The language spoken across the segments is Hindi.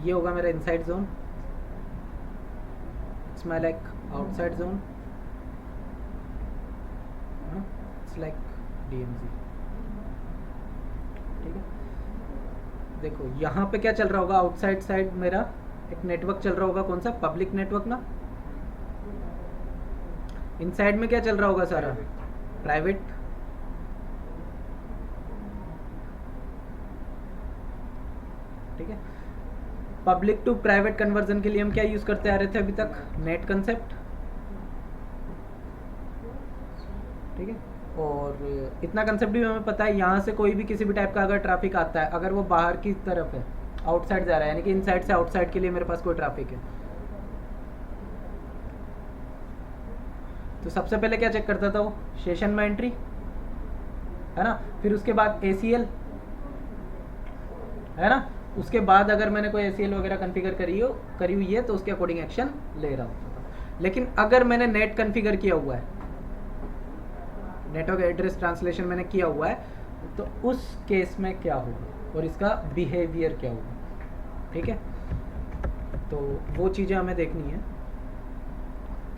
ये होगा मेरा inside zone, it's my like outside zone, it's like DMZ। ठीक है, देखो यहाँ पे क्या चल रहा होगा, आउटसाइड साइड मेरा एक नेटवर्क चल रहा होगा, कौन सा, पब्लिक नेटवर्क ना। इनसाइड में क्या चल रहा होगा, सारा प्राइवेट। ठीक है, पब्लिक टू प्राइवेट कन्वर्जन के लिए हम क्या यूज करते आ रहे थे अभी तक, नेट कंसेप्ट। ठीक है, और इतना कंसेप्ट भी हमें पता है, यहाँ से कोई भी किसी भी टाइप का अगर ट्रैफिक आता है, अगर वो बाहर की तरफ है, आउटसाइड जा रहा है, यानी कि इनसाइड से आउटसाइड के लिए मेरे पास कोई ट्रैफिक है, तो सबसे पहले क्या चेक करता था वो, सेशन में एंट्री है ना, फिर उसके बाद ACL है ना, उसके बाद अगर मैंने कोई ACL वगैरह कॉन्फ़िगर करी हुई है तो उसके अकॉर्डिंग एक्शन ले रहा होता था। लेकिन अगर मैंने नेट कॉन्फ़िगर किया हुआ है, नेटवर्क एड्रेस ट्रांसलेशन मैंने किया हुआ है, तो उस केस में क्या होगा और इसका बिहेवियर क्या होगा। ठीक है, तो वो चीज़ें हमें देखनी है।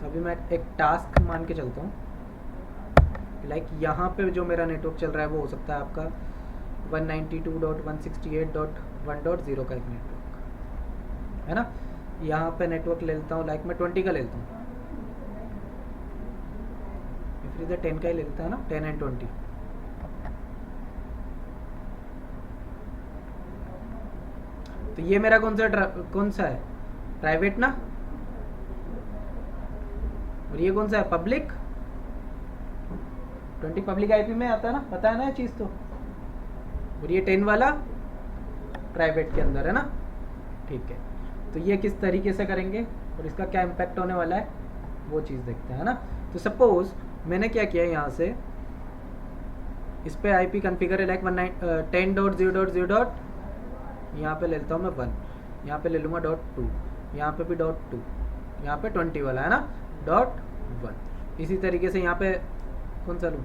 तो अभी मैं एक टास्क मान के चलता हूँ, लाइक यहाँ पे जो मेरा नेटवर्क चल रहा है वो हो सकता है आपका 192.168.1.0 का एक नेटवर्क है ना। यहाँ पे नेटवर्क ले लेता हूँ, लाइक मैं 20 का ले लेता हूँ, फिर इधर 10 का ही ले लेता है ना, 10 एंड 20। तो ये मेरा कौन सा है, प्राइवेट ना, और ये कौन सा है, पब्लिक। 20 पब्लिक IP में आता है ना, पता है ना ये चीज़ तो, और ये 10 वाला प्राइवेट के अंदर है ना। ठीक है, तो ये किस तरीके से करेंगे और इसका क्या इम्पैक्ट होने वाला है वो चीज़ देखते हैं ना। तो सपोज मैंने क्या किया, यहाँ से इस पे IP कॉन्फ़िगर है लाइक 10.0.0. यहाँ पे ले लेता हूँ मैं 1, यहाँ पे ले लूँगा .2, यहाँ पे भी .2, यहाँ पे 20 वाला है ना .1। इसी तरीके से यहाँ पे कौन सा लूँ,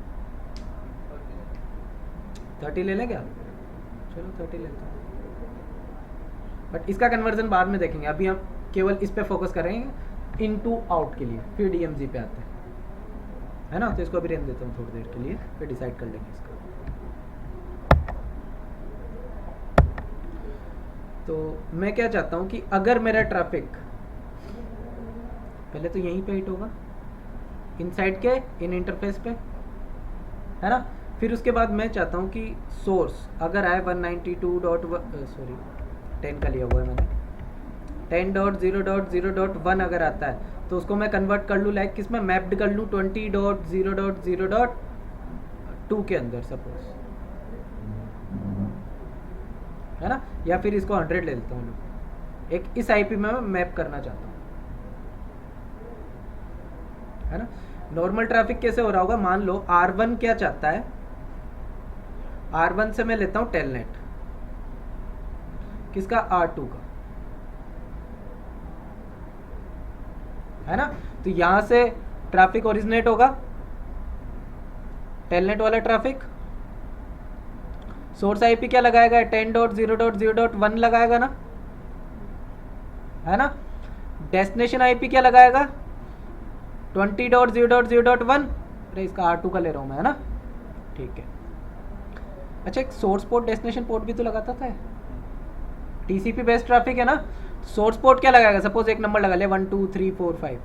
30 ले लें क्या, चलो 30 लेता हूँ, बट इसका कन्वर्जन बाद में देखेंगे, अभी हम केवल इस पे फोकस करेंगे इनटू आउट के लिए, फिर DMZ पे आते हैं है ना। तो इसको अभी रहने देता हूँ थोड़ी देर के लिए, फिर डिसाइड कर लेंगे इसका। तो मैं क्या चाहता हूँ कि अगर मेरा ट्रैफिक पहले तो यहीं पे हिट होगा, इनसाइड के इन इंटरफेस पे है ना, फिर उसके बाद मैं चाहता हूँ कि सोर्स अगर आए 10 का लिया हुआ है मैंने, 10.0.0.1 अगर आता है तो उसको मैं कन्वर्ट कर लूँ, लाइक किसमें मैप्ड कर लूँ 20.0.0.2 के अंदर सपोज है ना, या फिर इसको 100 ले लेता हूँ, एक इस IP में मैं मैप करना चाहता हूँ है ना। नॉर्मल ट्रैफिक कैसे हो रहा होगा, मान लो R1 क्या चाहता है, R1 से मैं लेता हूँ टेलनेट, किसका, R2 का है ना। तो यहां से ट्रैफिक ओरिजिनेट होगा, टेलनेट वाला ट्रैफिक, सोर्स IP क्या लगाएगा, 10.0.0.1 लगाएगा ना, है ना। डेस्टिनेशन IP क्या लगाएगा, 20.0.0.1, अरे इसका R2 का ले रहा हूं मैं है ना। ठीक है, अच्छा एक सोर्स पोर्ट डेस्टिनेशन पोर्ट भी तो लगाता था, TCP बेस्ड ट्रैफिक है ना। सोर्स पोर्ट क्या लगाएगा, सपोज एक नंबर लगा ले 1 2 3 4 5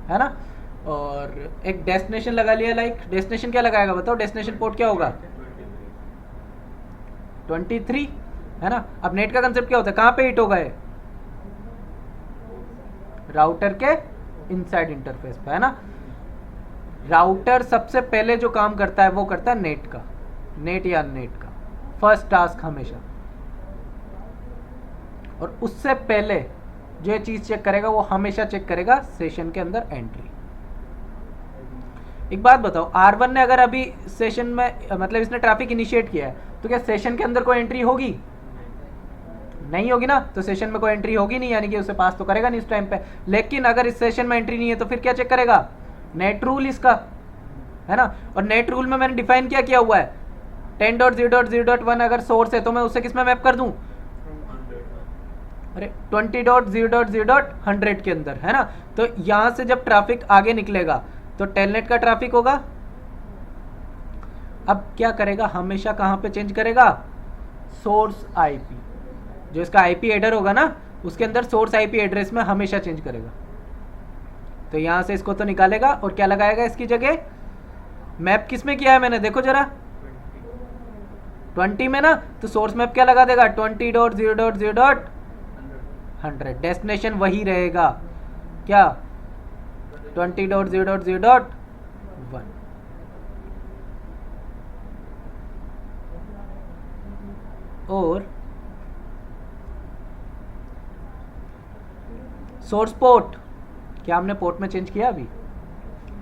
है ना, और एक डेस्टिनेशन लगा लिया, लाइक डेस्टिनेशन क्या लगाएगा बताओ, डेस्टिनेशन पोर्ट क्या होगा 23 है ना। अब नेट का कंसेप्ट क्या होता है, कहाँ पे हिट होगा, राउटर के इनसाइड इंटरफेस पे है ना। राउटर सबसे पहले जो काम करता है वो करता है नेट का, नेट या नेट का फर्स्ट टास्क हमेशा, और उससे पहले जो ये चीज चेक करेगा वो हमेशा चेक करेगा सेशन के अंदर एंट्री। एक बात बताओ, R1 ने अगर अभी सेशन में मतलब इसने ट्रैफिक इनिशिएट किया है तो क्या सेशन के अंदर कोई एंट्री होगी, नहीं होगी ना। तो सेशन में कोई एंट्री होगी नहीं, यानी कि उसे पास तो करेगा नहीं इस टाइम पे। लेकिन अगर इस सेशन में एंट्री नहीं है तो फिर क्या चेक करेगा, नेट रूल इसका है ना। और नेट रूल में मैंने डिफाइन क्या किया हुआ है, 10.0.0.1 अगर सोर्स है तो मैं उसे किस में मैप कर दूं? अरे 20.0.0.100 के अंदर, है ना। तो यहां से जब ट्रैफिक आगे निकलेगा तो टेलनेट का ट्रैफिक होगा। अब क्या करेगा, हमेशा कहां पे चेंज करेगा? सोर्स आईपी, जो इसका आईपी एडर होगा ना उसके अंदर सोर्स आईपी एड्रेस में हमेशा चेंज करेगा। तो यहां से इसको तो निकालेगा और क्या लगाएगा इसकी जगह? मैप किस में किया है मैंने, देखो जरा 20 में ना, तो सोर्स मैप क्या लगा देगा? 20.0.0.100। डेस्टिनेशन वही रहेगा क्या? 20.0.0.1। और सोर्स पोर्ट, क्या हमने पोर्ट में चेंज किया अभी?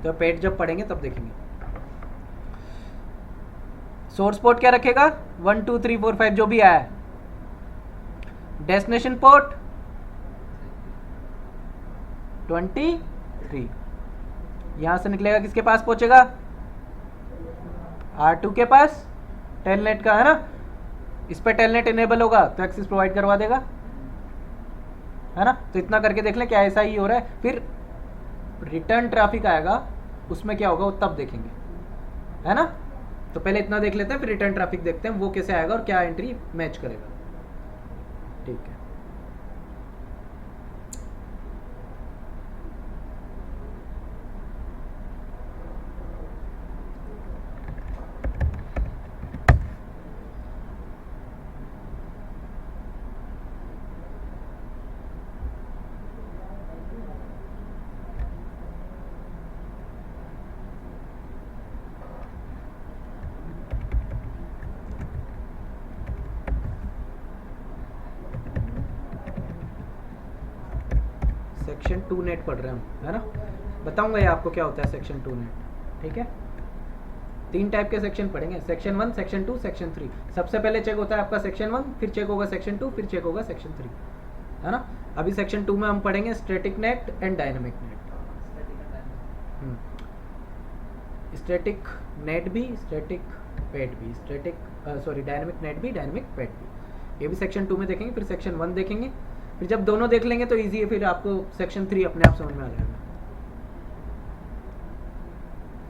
तो पेट जब पढ़ेंगे तब देखेंगे। सोर्स पोर्ट क्या रखेगा? 1 2 3 4 5 जो भी आया है। डेस्टिनेशन पोर्ट 23, यहां से निकलेगा किसके पास पहुंचेगा? R2 के पास, टेलनेट का, है ना। इस पर टेलनेट इनेबल होगा तो एक्सेस प्रोवाइड करवा देगा, है ना। तो इतना करके देख लें क्या ऐसा ही हो रहा है। फिर रिटर्न ट्रैफिक आएगा, उसमें क्या होगा वो तब देखेंगे, है ना। तो पहले इतना देख लेते हैं, फिर रिटर्न ट्रैफिक देखते हैं वो कैसे आएगा और क्या एंट्री मैच करेगा। ठीक है, सेक्शन 2 नेट पढ़ रहे हैं हम, है ना। बताऊंगा ये आपको क्या होता है सेक्शन 2 नेट। ठीक है, 3 टाइप के सेक्शन पढ़ेंगे, सेक्शन 1, सेक्शन 2, सेक्शन 3। सबसे पहले चेक होता है आपका सेक्शन 1, फिर चेक होगा सेक्शन 2, फिर चेक होगा सेक्शन 3, है ना। अभी सेक्शन 2 में हम पढ़ेंगे static net and dynamic net. Static net भी, स्टैटिक पैड भी, डायनामिक नेट भी, डायनामिक पैड भी। ये भी सेक्शन 2 में देखेंगे, फिर सेक्शन 1 देखेंगे। फिर जब दोनों देख लेंगे तो इजी है, फिर आपको सेक्शन 3 अपने आप समझ में आ जाएगा।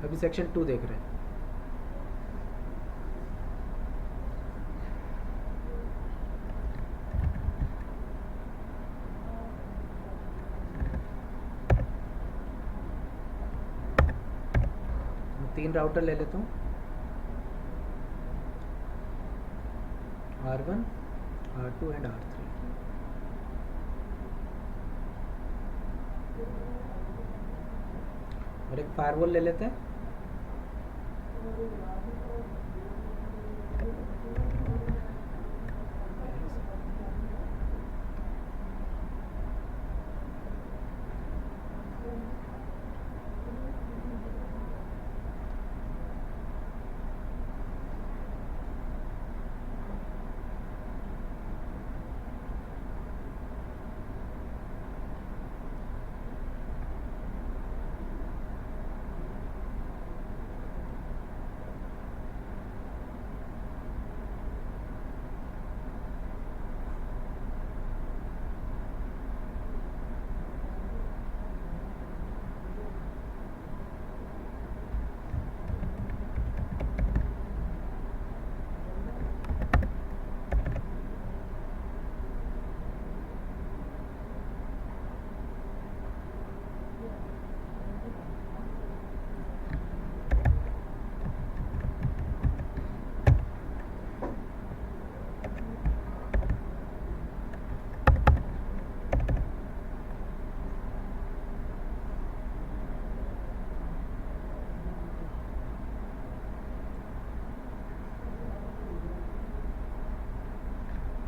अभी सेक्शन 2 देख रहे हैं। मैं 3 राउटर ले लेता हूँ, R1, R2 एंड R3। और एक फायरवॉल ले लेते हैं।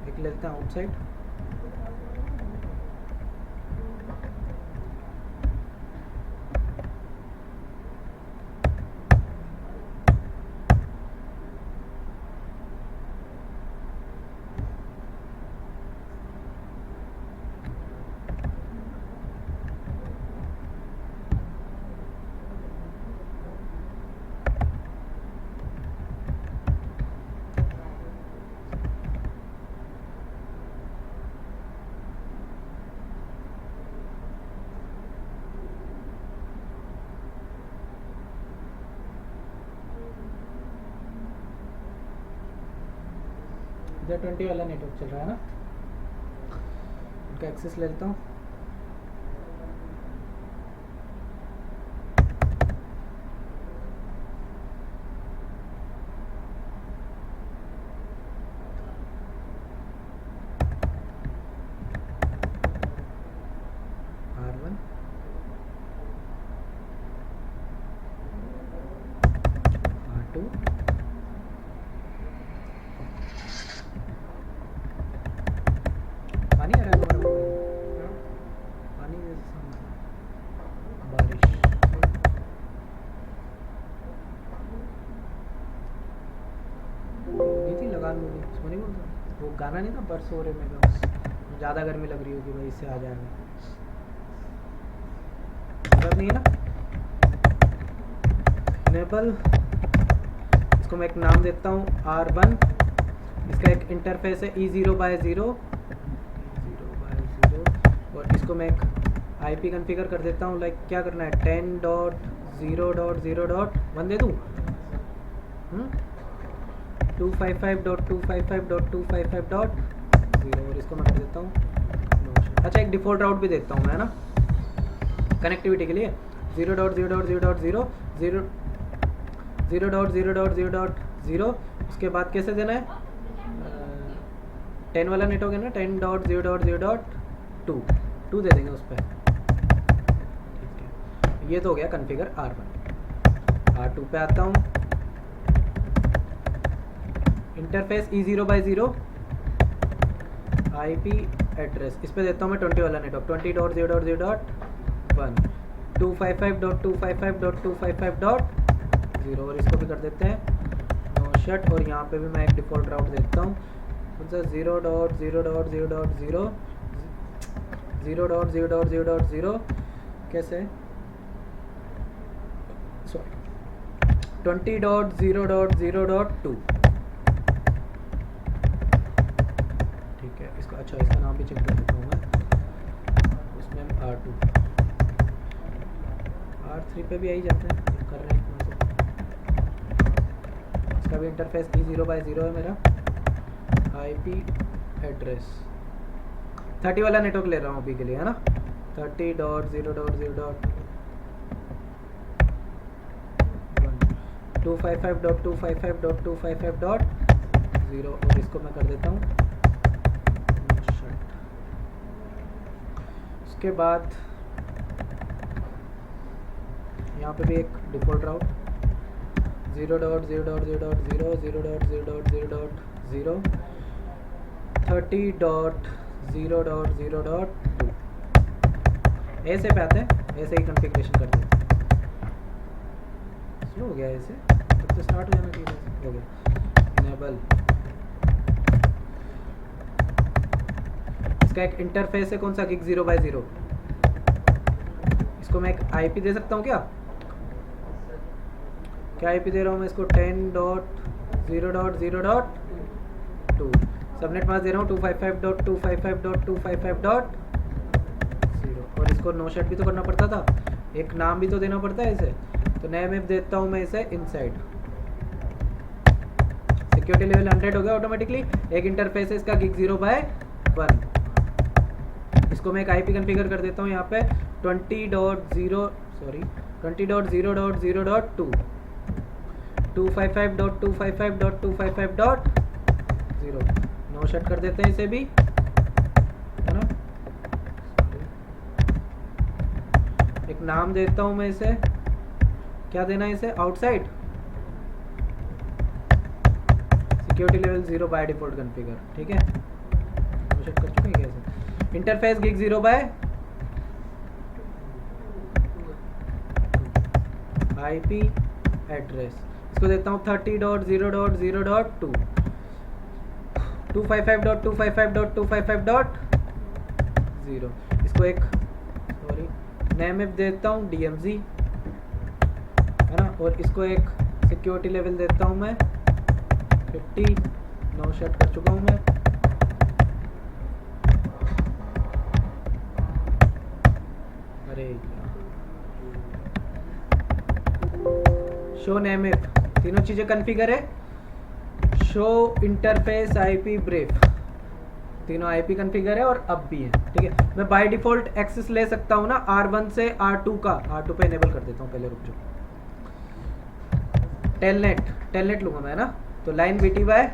एक लेते हैं आउटसाइड। इधर 20 वाला नेटवर्क चल रहा है ना, उनका एक्सेस ले लेता हूँ। R1 R2 पानी आ रहा है हमारा मोबाइल, पानी जैसे सामने बारिश। होगी थी लगान मूवी, उसमें नहीं बोलता वो गाना नहीं था बरस हो रहे में, ज़्यादा गर्मी लग रही होगी भाई, इससे आ जाएगा। मतलब नहीं है ना इनेबल, इसको मैं एक नाम देता हूँ R1, इसका एक इंटरफेस है E0/0 और इसको मैं एक IP कॉन्फ़िगर कर देता हूँ। लाइक क्या करना है, 10.0.0.1 दे दूँ, 255.255.255.0 और इसको मैं कर देता हूँ। अच्छा एक डिफ़ॉल्ट राउट भी देता हूँ मैं, है ना, कनेक्टिविटी के लिए 0.0.0.0 0.0.0.0। उसके बाद कैसे देना है, 10 वाला नेटवर्क है ना, 10.0.0.2 दे देंगे उस पर। ठीक है, ये तो हो गया कॉन्फ़िगर R1। R2 पे आता हूँ, इंटरफेस E0/0 IP एड्रेस, इस पे देता हूँ मैं 20 वाला नेटवर्क 20.0.0.1 255.255.255.0 और इसको भी कर देते हैं नो शट। और यहाँ पे भी मैं एक डिफ़ॉल्ट राउट देता हूँ, 0.0.0.0 कैसे, सॉरी 20.0.0.2। ठीक है, इसका अच्छा इसका नाम भी चेक कर देता हूँ मैं, उसमें R2 R3 पे भी आई जाते हैं, कर रहे हैं। इसका भी इंटरफेस E0/0 है मेरा, IP एड्रेस 30 वाला नेटवर्क ले रहा हूँ अभी के लिए, है ना, 30.0.0.1 255.255.255.0 और इसको मैं कर देता हूँ। उसके बाद यहाँ पे भी एक डिफ़ॉल्ट राउट 0.0.0.0 0.0.0.0 30.0.0.2 ऐसे पे आते हैं, ऐसे ही कॉन्फ़िगरेशन करते हैं। स्लो हो गया ऐसे, तब तो स्टार्ट हो जाना चाहिए, हो गया इनेबल। इसका एक इंटरफेस है कौन सा, गिग 0/0, इसको मैं एक IP दे सकता हूँ क्या IP दे रहा हूँ मैं इसको 10.0.0.2 सबनेट मास्क दे रहा हूँ 255.255.255.0 और इसको नो शट भी तो करना पड़ता था, एक नाम भी तो देना पड़ता है इसे, तो नया मैप देता हूँ मैं इसे इनसाइड। सिक्योरिटी लेवल 100 हो गया ऑटोमेटिकली। एक इंटरफेस है इसका गिग 0/1, इसको मैं एक IP कॉन्फ़िगर कर देता हूँ यहाँ पे 20.0.0.2 255.255.255.0 नो शट कर देते हैं इसे भी, है ना। एक नाम देता हूँ मैं इसे, क्या देना है इसे, outside security level 0 by default configure. ठीक है, नो शट कर चुके हैं कैसे। Interface gig 0 by IP address, इसको देता हूँ 30.0.0.2 255.255.255.0 इसको एक नेम मैप देता हूँ DMZ, है ना, और इसको एक सिक्योरिटी लेवल देता हूँ मैं 50। नो शट कर चुका हूँ मैं। अरे शो नेम मैप, तीनों चीज़ें कॉन्फ़िगर है। शो इंटरफेस आईपी ब्रीफ, तीनों आईपी कॉन्फ़िगर है और अब भी है, ठीक है। मैं बाय डिफॉल्ट एक्सेस ले सकता हूँ ना R1 से R2 का, R2 पे इनेबल कर देता हूँ, पहले रुक जाओ। टेलनेट लूँगा मैं ना, तो line VTY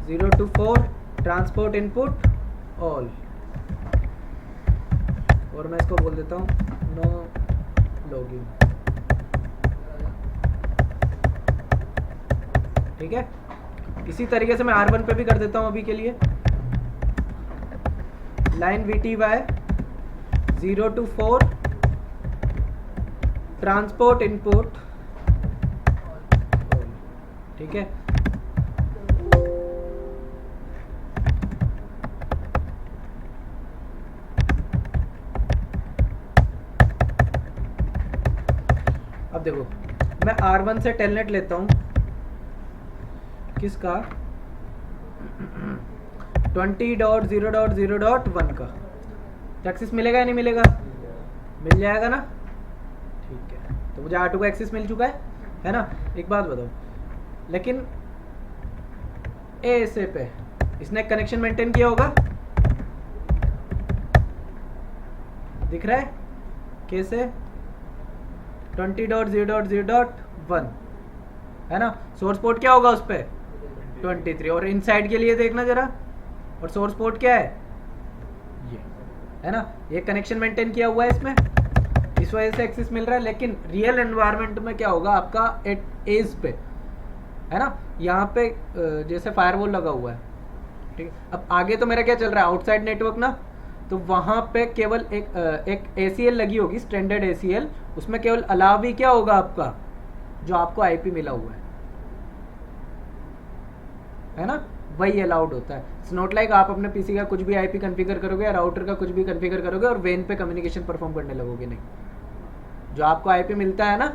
0 to 4 transport input all, और मैं इसको बोल देता हूँ नो लॉगिन, ठीक है। इसी तरीके से मैं R1 पे भी कर देता हूँ अभी के लिए। Line VTY 0 to 4 transport input, ठीक है। अब देखो मैं R1 से टेलनेट लेता हूँ, किसका 20.0.0.1 का, तो एक्सेस मिलेगा या नहीं मिलेगा? मिल जाएगा ना, ठीक है। तो मुझे R2 का एक्सेस मिल चुका है ना। एक बात बताओ, लेकिन ऐसे पे इसने कनेक्शन मेंटेन किया होगा, दिख रहा है कैसे? 20.0.0.1 है ना। सोर्स पोर्ट क्या होगा उस पर? 23। और इनसाइड के लिए देखना जरा, और सोर्स पोर्ट क्या है? ये है ना। ये कनेक्शन मेंटेन किया हुआ है इसमें, इस वजह से एक्सेस मिल रहा है। लेकिन रियल एनवायरनमेंट में क्या होगा आपका, एट एज पे है ना, यहाँ पे जैसे फायरवॉल लगा हुआ है, ठीक है। अब आगे तो मेरा क्या चल रहा है, आउटसाइड नेटवर्क ना, तो वहाँ पे केवल एक ACL लगी होगी, स्टैंडर्ड ACL, उसमें केवल अलाव ही क्या होगा आपका, जो आपको IP मिला हुआ है ना, वही अलाउड होता है। इट्स नॉट लाइक आप अपने PC का कुछ भी IP कॉन्फ़िगर करोगे या राउटर का कुछ भी कॉन्फ़िगर करोगे और वेन पे कम्युनिकेशन परफॉर्म करने लगोगे, नहीं। जो आपको IP मिलता है ना,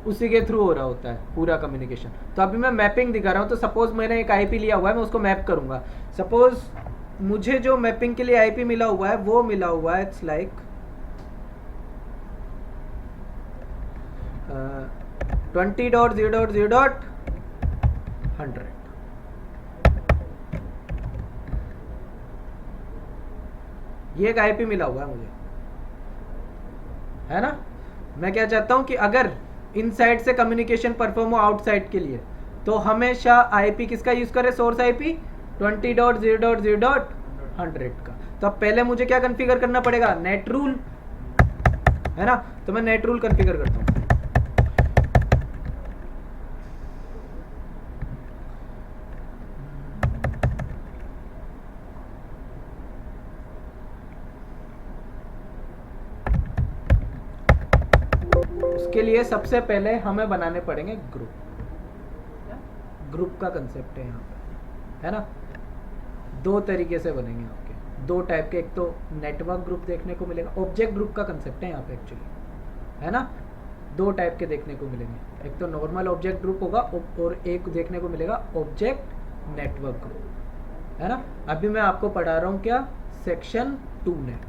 उसी के थ्रू हो रहा होता है पूरा कम्युनिकेशन। तो अभी मैं मैपिंग दिखा रहा हूँ, तो सपोज मैंने एक IP लिया हुआ है, मैं उसको मैप करूँगा। सपोज मुझे जो मैपिंग के लिए IP मिला हुआ है वो मिला हुआ है, इट्स लाइक 20.0.0.100, ये एक IP मिला हुआ है मुझे, है ना। मैं क्या चाहता हूं कि अगर इनसाइड से कम्युनिकेशन परफॉर्म हो आउटसाइड के लिए, तो हमेशा IP किसका यूज करें, सोर्स IP 20.0.0.100 का। तो अब पहले मुझे क्या कॉन्फ़िगर करना पड़ेगा, नेट रूल, है ना। तो मैं नेट रूल कॉन्फ़िगर करता हूं। उसके लिए सबसे पहले हमें बनाने पड़ेंगे ग्रुप का कंसेप्ट है यहाँ पे, है ना। दो तरीके से बनेंगे आपके, दो टाइप के। एक तो नेटवर्क ग्रुप देखने को मिलेगा, ऑब्जेक्ट ग्रुप का कंसेप्ट है यहाँ पे एक्चुअली, है ना। दो टाइप के देखने को मिलेंगे, एक तो नॉर्मल ऑब्जेक्ट ग्रुप होगा और एक देखने को मिलेगा ऑब्जेक्ट नेटवर्क ग्रुप, है ना। अभी मैं आपको पढ़ा रहा हूँ क्या, सेक्शन 2 नेट।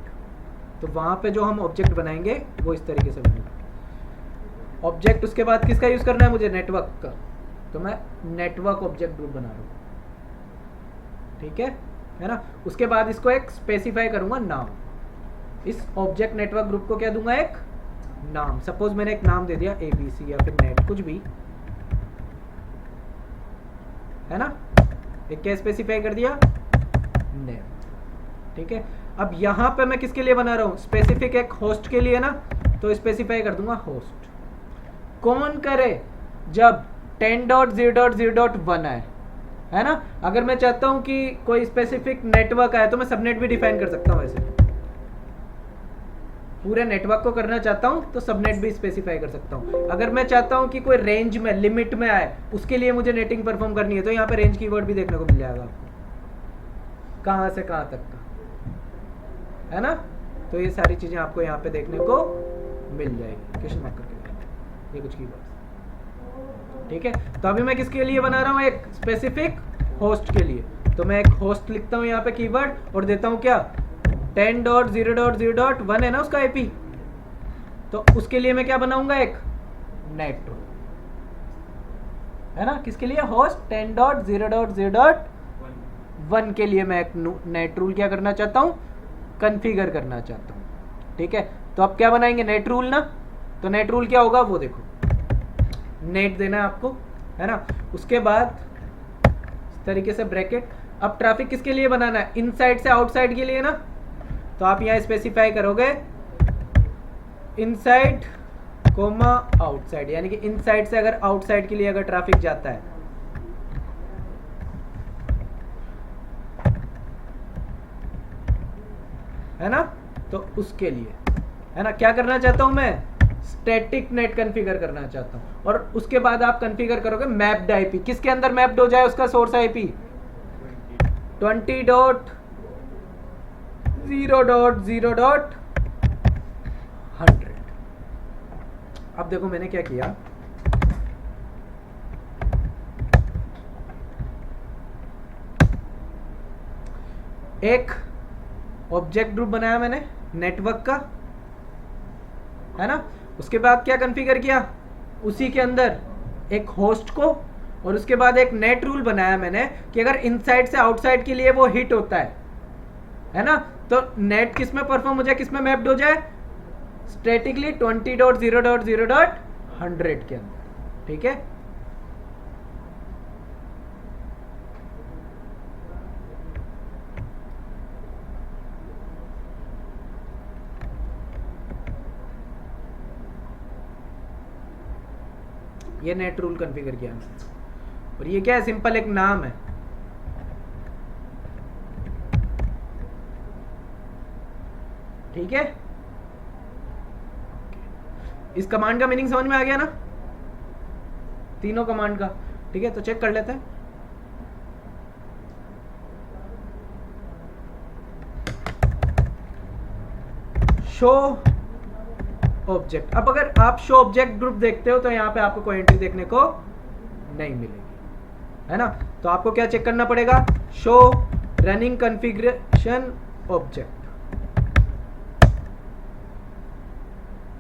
तो वहाँ पे जो हम ऑब्जेक्ट बनाएंगे वो इस तरीके से बनेगा ऑब्जेक्ट। उसके बाद किसका यूज करना है मुझे, नेटवर्क का। तो मैं नेटवर्क ऑब्जेक्ट ग्रुप बना रहा हूँ, ठीक है ना। उसके बाद इसको एक स्पेसिफाई करूंगा नाम, इस ऑब्जेक्ट नेटवर्क ग्रुप को क्या दूंगा, एक नाम। सपोज मैंने एक नाम दे दिया ABC या फिर नेट, कुछ भी, है ना। एक क्या स्पेसिफाई कर दिया, नेट, ठीक है। अब यहां पे मैं किसके लिए बना रहा हूं, स्पेसिफिक एक होस्ट के लिए ना, तो स्पेसिफाई कर दूंगा होस्ट। कौन करे, जब 10.0.0.1 है ना। अगर मैं चाहता हूं कि कोई स्पेसिफिक नेटवर्क है तो मैं सबनेट भी डिफाइन कर सकता हूं। ऐसे पूरे नेटवर्क को करना चाहता हूं तो सबनेट भी स्पेसिफाई कर सकता हूं। अगर मैं चाहता हूं कि कोई रेंज में, लिमिट में आए, उसके लिए मुझे नेटिंग परफॉर्म करनी है, तो यहाँ पे रेंज कीवर्ड भी देखने को मिल जाएगा आपको, कहां से कहां तक का, है ना। तो ये सारी चीजें आपको यहाँ पे देखने को मिल जाएगी, क्वेश्चन मार्क करके ये कुछ कीवर्ड, ठीक है। तो अभी मैं किसके लिए बना रहा हूँ, एक स्पेसिफिक होस्ट के लिए। तो मैं एक होस्ट लिखता हूँ यहाँ पे कीवर्ड और देता हूँ क्या, 10.0.0.1 है ना उसका IP। तो उसके लिए मैं क्या बनाऊंगा, एक नेट रूल, है ना, किसके लिए, होस्ट 10.0.0.1 के लिए मैं एक नेट रूल क्या करना चाहता हूँ, कॉन्फ़िगर करना चाहता हूँ। ठीक है, तो अब क्या बनाएंगे, नेट रूल ना। तो नेट रूल क्या होगा वो देखो, नेट देना है आपको, है ना। उसके बाद इस तरीके से ब्रैकेट। अब ट्रैफिक किसके लिए बनाना है, इनसाइड से आउटसाइड के लिए ना। तो आप यहाँ स्पेसिफाई करोगे इनसाइड कोमा आउटसाइड, यानी कि इनसाइड से अगर आउटसाइड के लिए अगर ट्रैफिक जाता है ना, तो उसके लिए, है ना, क्या करना चाहता हूं मैं, स्टैटिक नेट कॉन्फ़िगर करना चाहता हूं। और उसके बाद आप कॉन्फ़िगर करोगे मैप्ड आईपी, किसके अंदर मैप्ड हो जाए उसका सोर्स आईपी 20.0.0.100। अब देखो मैंने क्या किया, एक ऑब्जेक्ट ग्रुप बनाया मैंने नेटवर्क का, है ना। उसके बाद क्या कॉन्फ़िगर किया, उसी के अंदर एक होस्ट को, और उसके बाद एक नेट रूल बनाया मैंने कि अगर इनसाइड से आउटसाइड के लिए वो हिट होता है ना, तो नेट किस में परफॉर्म हो जाए, किस में मैप्ड हो जाए, स्टैटिकली 20.0.0.100 के अंदर। ठीक है, ये नेट रूल कॉन्फ़िगर किया और ये क्या है, सिंपल एक नाम है। ठीक है, इस कमांड का मीनिंग समझ में आ गया ना, तीनों कमांड का। ठीक है, तो चेक कर लेते हैं। Show object. अब अगर आप शो ऑब्जेक्ट ग्रुप देखते हो तो यहाँ पे आपको कोई एंट्री देखने को नहीं मिलेगी, है ना। तो आपको क्या चेक करना पड़ेगा, शो रनिंग कॉन्फ़िगरेशन ऑब्जेक्ट,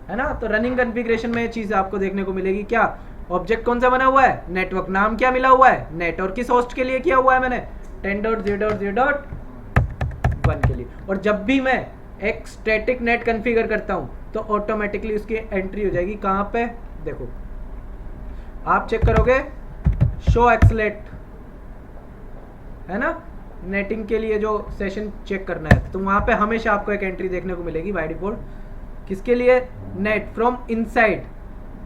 है ना। तो रनिंग कॉन्फ़िगरेशन में ये चीज आपको देखने को मिलेगी, क्या ऑब्जेक्ट कौन सा बना हुआ है, नेटवर्क, नाम क्या मिला हुआ है, नेट, और किस होस्ट के लिए किया हुआ है मैंने 10.0.0.1 के लिए। और जब भी मैं एक स्टैटिक नेट कॉन्फ़िगर करता हूं तो ऑटोमेटिकली उसकी एंट्री हो जाएगी कहां पे, देखो आप चेक करोगे शो एक्सलेट, है ना, नेटिंग के लिए जो सेशन चेक करना है, तो वहां पे हमेशा आपको एक एंट्री देखने को मिलेगी बाय डिफॉल्ट, किसके लिए, नेट फ्रॉम इनसाइड।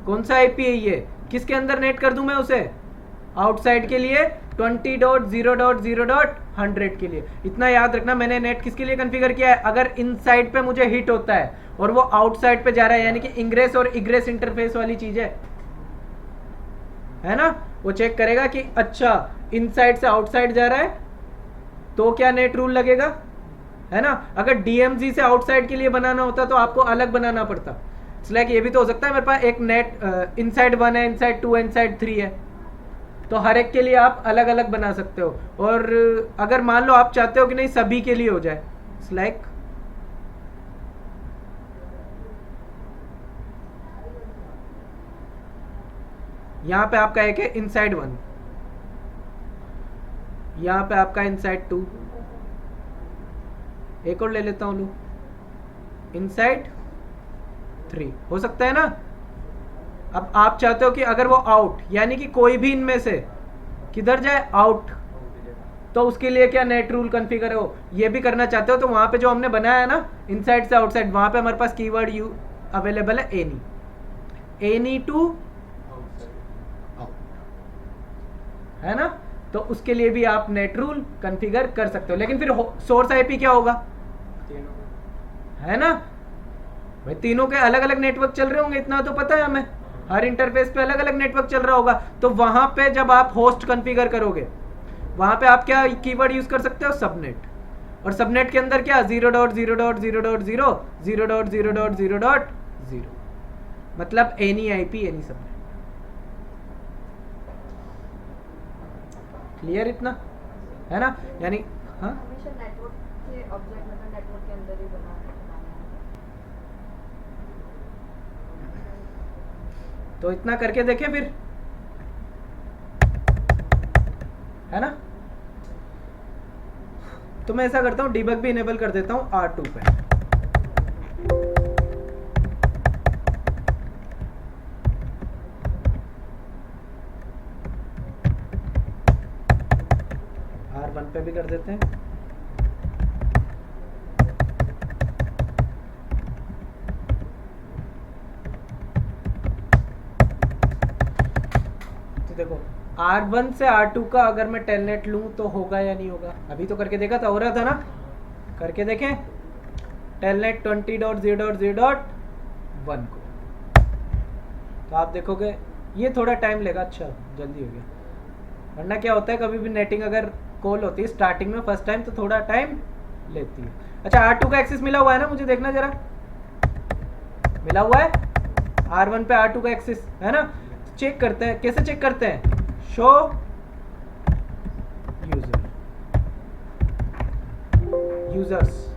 कौन सा आईपी है ये, किसके अंदर नेट कर दूं मैं उसे, आउटसाइड के लिए 20.0.0.100 के लिए। इतना याद रखना, मैंने नेट किसके लिए कॉन्फ़िगर किया है, अगर इनसाइड पे मुझे हिट होता है और वो आउटसाइड पे जा रहा है, यानी कि इंग्रेस और इग्रेस इंटरफेस वाली चीज है ना, वो चेक करेगा कि अच्छा इनसाइड से आउटसाइड जा रहा है तो क्या नेट रूल लगेगा, है ना। अगर डीएमजी से आउटसाइड के लिए बनाना होता तो आपको अलग बनाना पड़ता। इसलिए ये भी तो हो सकता है मेरे पास एक नेट इनसाइड 1 है, इनसाइड 2 है, इनसाइड 3 है, तो हर एक के लिए आप अलग अलग बना सकते हो। और अगर मान लो आप चाहते हो कि नहीं सभी के लिए हो जाए, लाइक यहां पे आपका एक है इनसाइड 1, यहां पे आपका इनसाइड 2, एक और ले लेता हूं लो इनसाइड 3, हो सकता है ना। अब आप चाहते हो कि अगर वो आउट, यानी कि कोई भी इनमें से किधर जाए, आउट, तो उसके लिए क्या नेट रूल कॉन्फ़िगर हो, ये भी करना चाहते हो तो वहां पे जो हमने बनाया है ना इनसाइड से आउटसाइड, वहां पे हमारे पास कीवर्ड यू अवेलेबल है, एनी टू आउट, है ना। तो उसके लिए भी आप नेट रूल कॉन्फ़िगर कर सकते हो। लेकिन फिर सोर्स आईपी क्या होगा, है ना भाई, तीनों के अलग अलग नेटवर्क चल रहे होंगे, इतना तो पता है हमें, हर इंटरफेस पे अलग अलग नेटवर्क चल रहा होगा। तो वहां पे जब आप होस्ट कॉन्फ़िगर करोगे, वहां पे आप क्या कीवर्ड यूज कर सकते हो, सबनेट, और सबनेट के अंदर क्या 0.0.0.0.0.0.0.0 मतलब any IP any subnet. Clear इतना, है ना, यानी हाँ हमेशा नेटवर्क के ऑब्जेक्ट मतलब नेटवर्क के अंदर ही बनाना है। तो इतना करके देखें फिर, है ना। तो मैं ऐसा करता हूँ, डीबग भी इनेबल कर देता हूँ R2 पे। R1 पे भी कर देते हैं। तो देखो R1 से R2 का अगर मैं टेलनेट लूँ तो होगा या नहीं होगा? अभी तो करके देखा था, हो रहा था ना, करके देखें। टेलनेट 20.0.0.1 को, तो आप देखोगे ये थोड़ा टाइम लेगा। अच्छा जल्दी हो गया, वरना क्या होता है कभी भी नेटिंग अगर कॉल होती है स्टार्टिंग में फर्स्ट टाइम तो थोड़ा टाइम लेती है। अच्छा R2 का एक्सेस मिला हुआ है ना, मुझे देखना जरा, मिला हुआ है R1 पे R2 का एक्सेस है ना। चेक करते हैं, कैसे चेक करते हैं? शो यूजर्स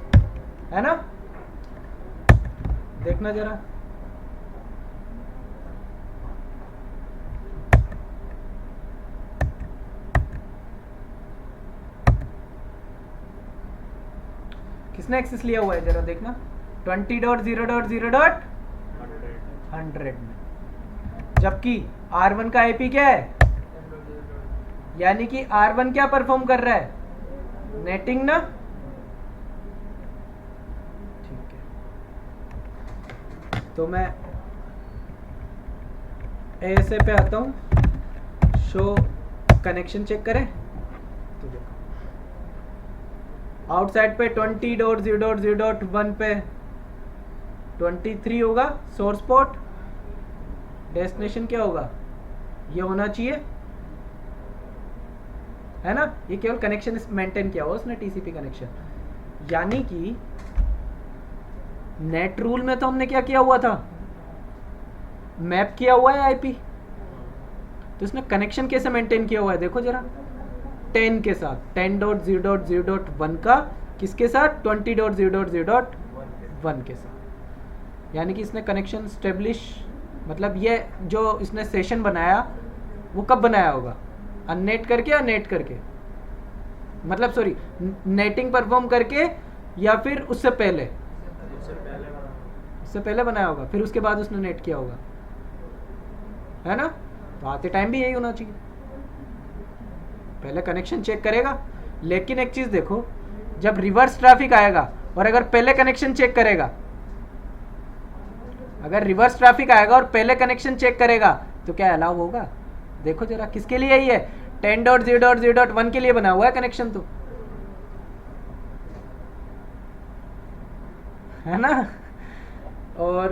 है ना, देखना जरा। किसने एक्सेस लिया हुआ है जरा देखना, 20.0.0.100 में, जबकि R1 का IP क्या है, यानी कि R1 क्या परफॉर्म कर रहा है, नेटिंग ना। ठीक है, तो मैं ऐसे पे आता हूं, शो कनेक्शन चेक करें तो देखो आउटसाइड पे 20.0.0.1 पे 23 होगा सोर्स पोर्ट, डेस्टिनेशन क्या होगा, ये होना चाहिए है ना। ये केवल कनेक्शन मेंटेन किया हुआ उसने, टीसीपी कनेक्शन। यानी कि नेट रूल में तो हमने क्या किया हुआ था, मैप किया हुआ है आईपी, तो इसने कनेक्शन कैसे मेंटेन किया हुआ है देखो जरा, 10 के साथ, 10.0.0.1 का किसके साथ, 20.0.0.1 के साथ। यानी कि इसने कनेक्शन स्टेब्लिश, मतलब ये जो इसने सेशन बनाया वो कब बनाया होगा, अननेट करके या नेट करके, मतलब सॉरी नेटिंग परफॉर्म करके या फिर उससे पहले, उससे पहले बनाया होगा, फिर उसके बाद उसने नेट किया होगा, है ना। तो आते टाइम भी यही होना चाहिए, पहले कनेक्शन चेक करेगा। लेकिन एक चीज देखो, जब रिवर्स ट्रैफिक आएगा और अगर पहले कनेक्शन चेक करेगा, अगर रिवर्स ट्रैफिक आएगा और पहले कनेक्शन चेक करेगा तो क्या अलाउ होगा? देखो जरा, किसके लिए ये 10.0.0.1 के लिए बना हुआ है कनेक्शन, तो है ना। और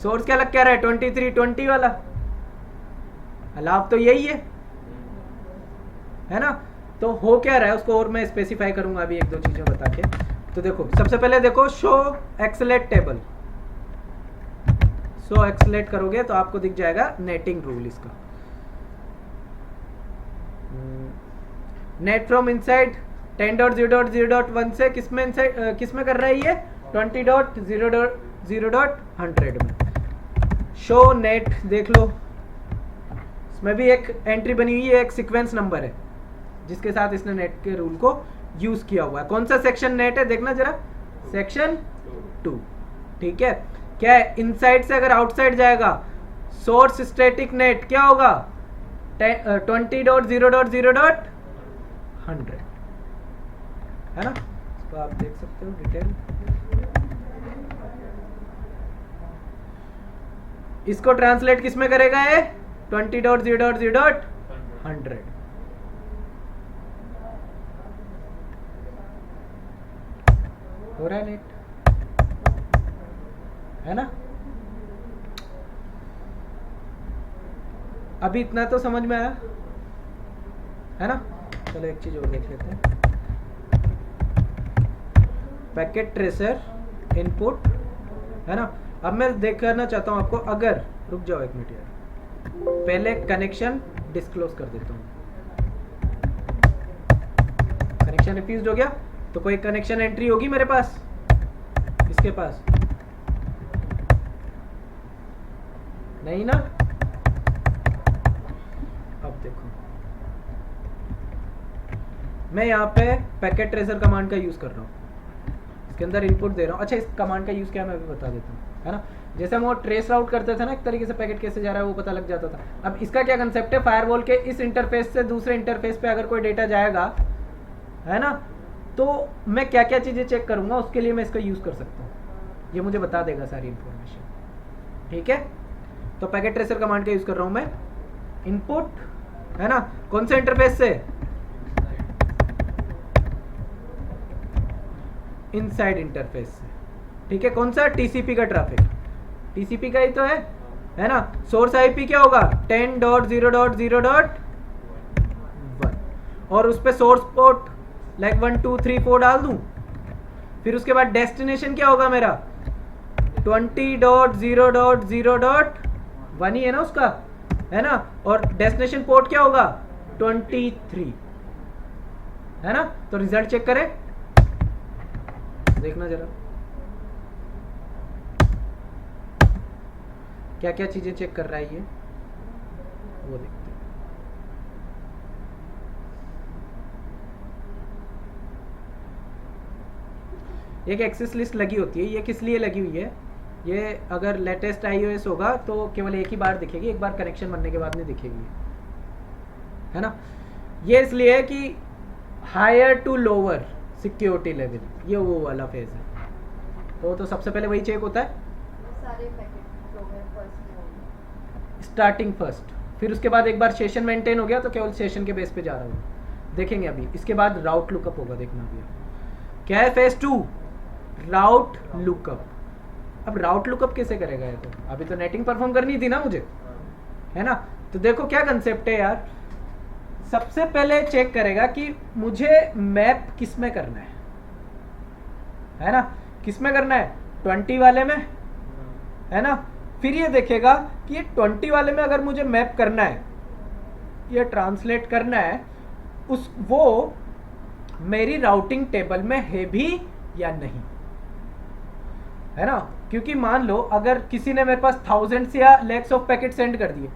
सोर्स क्या लग क्या रहा है, 2320 वाला, अलाउ तो यही है ना। तो हो क्या रहा है उसको और मैं स्पेसिफाई करूंगा अभी एक दो चीजें बता के। तो देखो सबसे पहले देखो show excel at table, show excel at करोगे तो आपको दिख जाएगा नेटिंग रूल इसका, नेट फ्रॉम इनसाइड 10.0.0.1 से किसमें इनसाइड किसमें कर रहा है ये, 20.0.0.100 में। शो नेट देख लो, इसमें भी एक एंट्री बनी हुई है, एक सीक्वेंस नंबर है जिसके साथ इसने नेट के रूल को यूज किया हुआ है। कौन सा सेक्शन नेट है देखना जरा, सेक्शन 2, ठीक है। क्या है, इनसाइड से अगर आउटसाइड जाएगा, सोर्स स्टैटिक नेट क्या होगा, 20.0.0.100 है ना। इसको आप देख सकते हो डिटेल, इसको ट्रांसलेट किस में करेगा ये, 20.0.0.100 हो रहा है नेट, है ना। अभी इतना तो समझ में आया है ना। चलो एक चीज और देख लेते हैं, पैकेट ट्रेसर इनपुट है ना। अब मैं देखना चाहता हूं आपको, अगर रुक जाओ एक मिनट यार, पहले कनेक्शन डिस्क्लोज कर देता हूं। कनेक्शन रिफ्यूज हो गया तो कोई कनेक्शन एंट्री होगी मेरे पास, इसके पास नहीं ना। अब देखो मैं यहाँ पे पैकेट ट्रेसर कमांड का यूज़ कर रहा हूँ, इसके अंदर इनपुट दे रहा हूँ। अच्छा, इस कमांड का यूज़ क्या मैं भी बता देता हूँ, है ना। जैसे हम वो ट्रेस राउट करते थे ना, एक तरीके से पैकेट कैसे जा रहा है वो पता लग जाता था। अब इसका क्या कंसेप्ट है, फायरवॉल के इस इंटरफेस से दूसरे इंटरफेस पे अगर कोई डेटा जाएगा, है ना, तो मैं क्या क्या चीज़ें चेक करूँगा, उसके लिए मैं इसका यूज़ कर सकता हूँ। ये मुझे बता देगा सारी इंफॉर्मेशन, ठीक है। तो पैकेट ट्रेसर कमांड का यूज़ कर रहा हूँ मैं। इनपुट, है ना, कौन से इंटरफेस से, इनसाइड इंटरफेस से, ठीक है। कौन सा, टीसीपी का ट्रैफिक, टीसीपी का ही तो है ना। सोर्स आईपी क्या होगा, 10.0.0.1 और उस पर सोर्स पोर्ट लाइक 1 2 3 4 डाल दूं। फिर उसके बाद डेस्टिनेशन क्या होगा मेरा, 20.0.0.1 ही है ना उसका, है ना। और डेस्टिनेशन पोर्ट क्या होगा, 23, है ना। तो रिजल्ट चेक करें, देखना जरा क्या क्या चीजें चेक कर रहा है ये, वो देखते हैं। एक एक्सेस लिस्ट लगी होती है, ये किस लिए लगी हुई है, ये अगर लेटेस्ट iOS होगा तो केवल एक ही बार दिखेगी, एक बार कनेक्शन बनने के बाद नहीं दिखेगी, है ना। ये इसलिए है कि higher to lower security level, ये वो वाला फेज है। तो सबसे पहले वही चेक होता है, सारे पैकेट फ्लो में फर्स्ट स्टार्टिंग फर्स्ट। फिर उसके बाद एक बार सेशन मेंटेन हो गया तो केवल सेशन के बेस पे जा रहा हूँ, देखेंगे अभी। इसके बाद राउट लुकअप होगा, देखना अभी क्या है, फेज 2 राउट लुकअप। अब राउट लुकअप कैसे करेगा ये, तो अभी तो नेटिंग परफॉर्म करनी थी ना मुझे, है ना। तो देखो क्या कंसेप्ट है यार, सबसे पहले चेक करेगा कि मुझे मैप किस में करना है ना, किस में करना है, 20 वाले में, है ना। फिर ये देखेगा कि ये 20 वाले में अगर मुझे मैप करना है, ये ट्रांसलेट करना है, वो मेरी राउटिंग टेबल में है भी या नहीं, है ना। क्योंकि मान लो अगर किसी ने मेरे पास थाउजेंड्स या लैक्स ऑफ पैकेट सेंड कर दिए,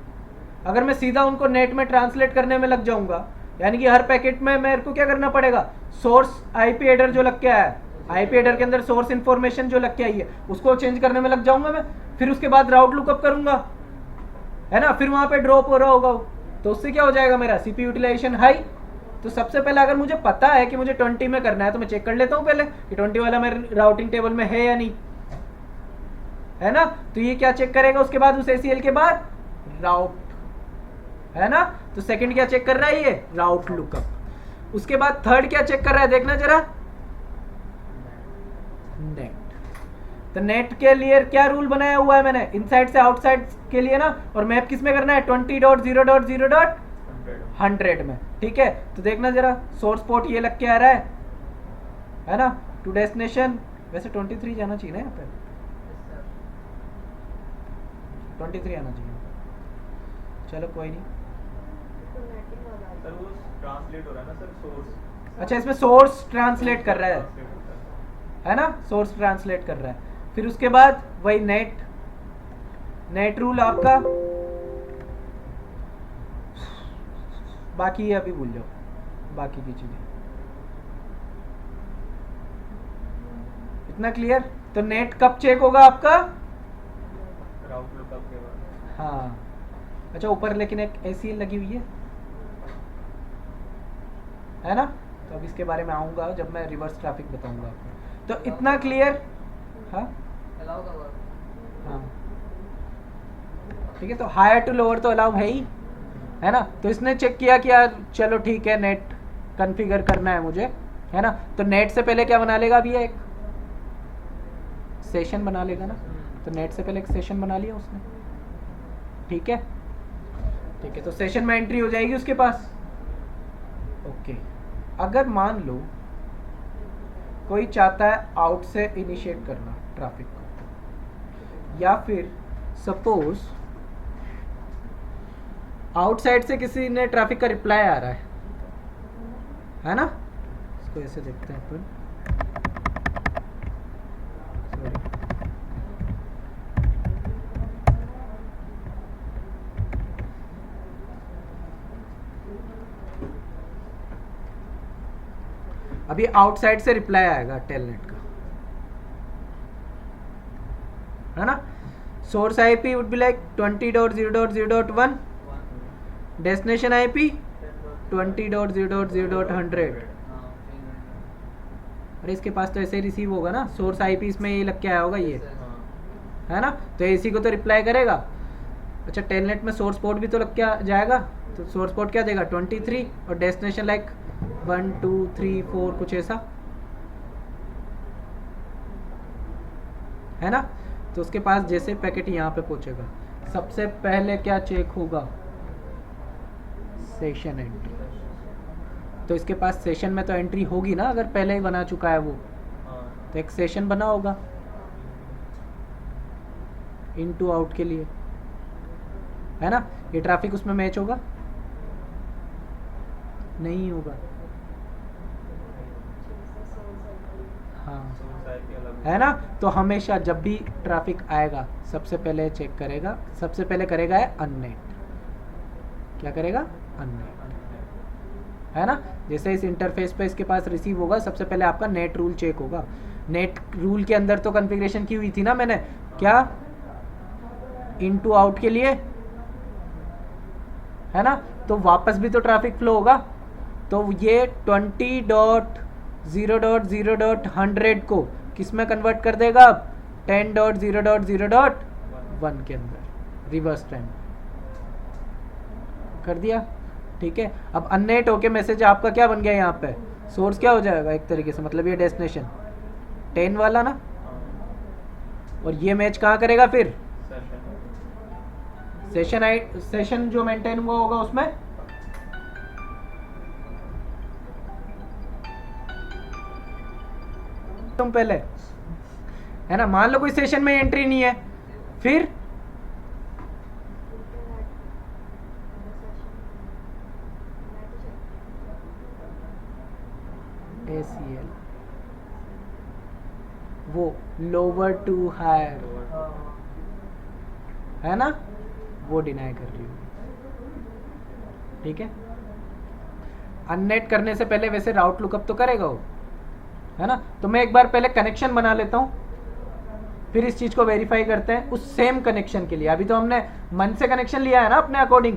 अगर मैं सीधा उनको नेट में ट्रांसलेट करने में लग जाऊंगा, यानी कि हर पैकेट में मेरे को क्या करना पड़ेगा, सोर्स आईपी एडर जो लग के आया है, आईपी एडर के अंदर सोर्स इन्फॉर्मेशन जो लग के आई है, उसको चेंज करने में लग जाऊंगा मैं। फिर उसके बाद राउट लुकअप करूंगा, है ना, फिर वहां पे ड्रॉप हो रहा होगा, तो उससे क्या हो जाएगा मेरा सीपीयू यूटिलाइजेशन हाई। तो सबसे पहले अगर मुझे पता है कि मुझे 20 में करना है, तो मैं चेक कर लेता हूं पहले कि 20 वाला मेरे राउटिंग टेबल में है या नहीं, है ना। तो ये क्या चेक करेगा उसके बाद, उस ACL के बाद राउट, है ना। तो सेकंड क्या चेक कर रहा है, ये राउट लुकअप। उसके बाद थर्ड क्या चेक कर रहा है, देखना जरा, नेट। तो नेट के लिए क्या रूल बनाया हुआ है मैंने, इनसाइड से आउटसाइड के लिए ना, और मैप किस में करना है, 20.0.0.100 में, ठीक है। तो देखना जरा, सोर्स पोर्ट ये लग के आ रहा है ना, टू डेस्टिनेशन। वैसे 23 जाना चाहिए ना यहाँ पे, 23 आना चाहिए, चलो कोई नहीं। सर वो ट्रांसलेट हो रहा है ना सर, सोर्स। अच्छा, इसमें सोर्स ट्रांसलेट कर रहा है ना, सोर्स ट्रांसलेट कर रहा है। फिर उसके बाद वही नेट रूल आपका, बाकी अभी भूल जाओ बाकी की चीजें, इतना क्लियर। तो नेट कब चेक होगा आपका, राउट लुकअप के बाद। हाँ। अच्छा, ऊपर लेकिन एक ACL लगी हुई है ना। तो अब इसके बारे में आऊंगा जब मैं रिवर्स ट्रैफिक बताऊंगा आपको। तो इतना क्लियर, हाँ हाँ ठीक है। तो हायर टू लोअर तो अलाउ है ही, है ना। तो इसने चेक किया कि यार चलो ठीक है, नेट कॉन्फ़िगर करना है मुझे, है ना। तो नेट से पहले क्या बना लेगा, अभी एक सेशन बना लेगा ना। तो नेट से पहले एक सेशन बना लिया उसने, ठीक है ठीक है। तो सेशन में एंट्री हो जाएगी उसके पास, ओके। अगर मान लो कोई चाहता है आउट से इनिशिएट करना ट्रैफिक को, या फिर सपोज आउटसाइड से किसी ने ट्रैफिक का रिप्लाई आ रहा है ना। इसको ऐसे देखते हैं अपन, सॉरी, अभी आउटसाइड से रिप्लाई आएगा टेलनेट का, है ना। Source IP would be like 20.0.0.1, destination IP 20.0.0.100। अरे इसके पास तो ऐसे ही रिसीव होगा ना, सोर्स आईपी इसमें ये लग के आया होगा ये, है ना, तो इसी को तो रिप्लाई करेगा। अच्छा टेलनेट में सोर्स पोर्ट भी तो लग के जाएगा, तो सोर्स पोर्ट क्या देगा 23 और डेस्टिनेशन लाइक 1 2 3 4 कुछ ऐसा, है ना। तो उसके पास जैसे पैकेट यहाँ पे पहुंचेगा, सबसे पहले क्या चेक होगा, सेशन एंट्री। तो इसके पास सेशन में तो एंट्री होगी ना, अगर पहले ही बना चुका है वो, तो एक सेशन बना होगा इन टू आउट के लिए, है ना। ये ट्रैफिक उसमें मैच होगा, नहीं होगा, हाँ, है ना। तो हमेशा जब भी ट्रैफिक आएगा सबसे पहले चेक करेगा, सबसे पहले करेगा है अननेट, क्या करेगा अननेट, है ना। जैसे इस इंटरफेस पे इसके पास रिसीव होगा, सबसे पहले आपका नेट रूल चेक होगा। नेट रूल के अंदर तो कॉन्फ़िगरेशन की हुई थी ना मैंने, क्या इनटू आउट के लिए, है ना। तो वापस भी तो ट्रैफिक फ्लो होगा, तो ये 20.0.0.100 को किस में कन्वर्ट कर देगा अब 10.0.0.1 के अंदर, रिवर्स टाइम कर दिया, ठीक है। अब अननेट होके मैसेज आपका क्या बन गया, यहाँ पे सोर्स क्या हो जाएगा एक तरीके से, मतलब ये डेस्टिनेशन 10 वाला ना, और ये मैच कहाँ करेगा फिर सेशन जो मेंटेन हुआ होगा उसमें, तुम पहले, है ना। मान लो कोई सेशन में एंट्री नहीं है, फिर ACL वो लोअर टू हायर, है ना, वो डिनाई कर रही हूँ, ठीक है। अननेट करने से पहले वैसे राउट लुकअप तो करेगा वो, है ना। तो मैं एक बार पहले कनेक्शन बना लेता हूँ, फिर इस चीज को वेरीफाई करते हैं उस सेम कनेक्शन के लिए। अभी तो हमने मन से कनेक्शन लिया है ना अपने अकॉर्डिंग,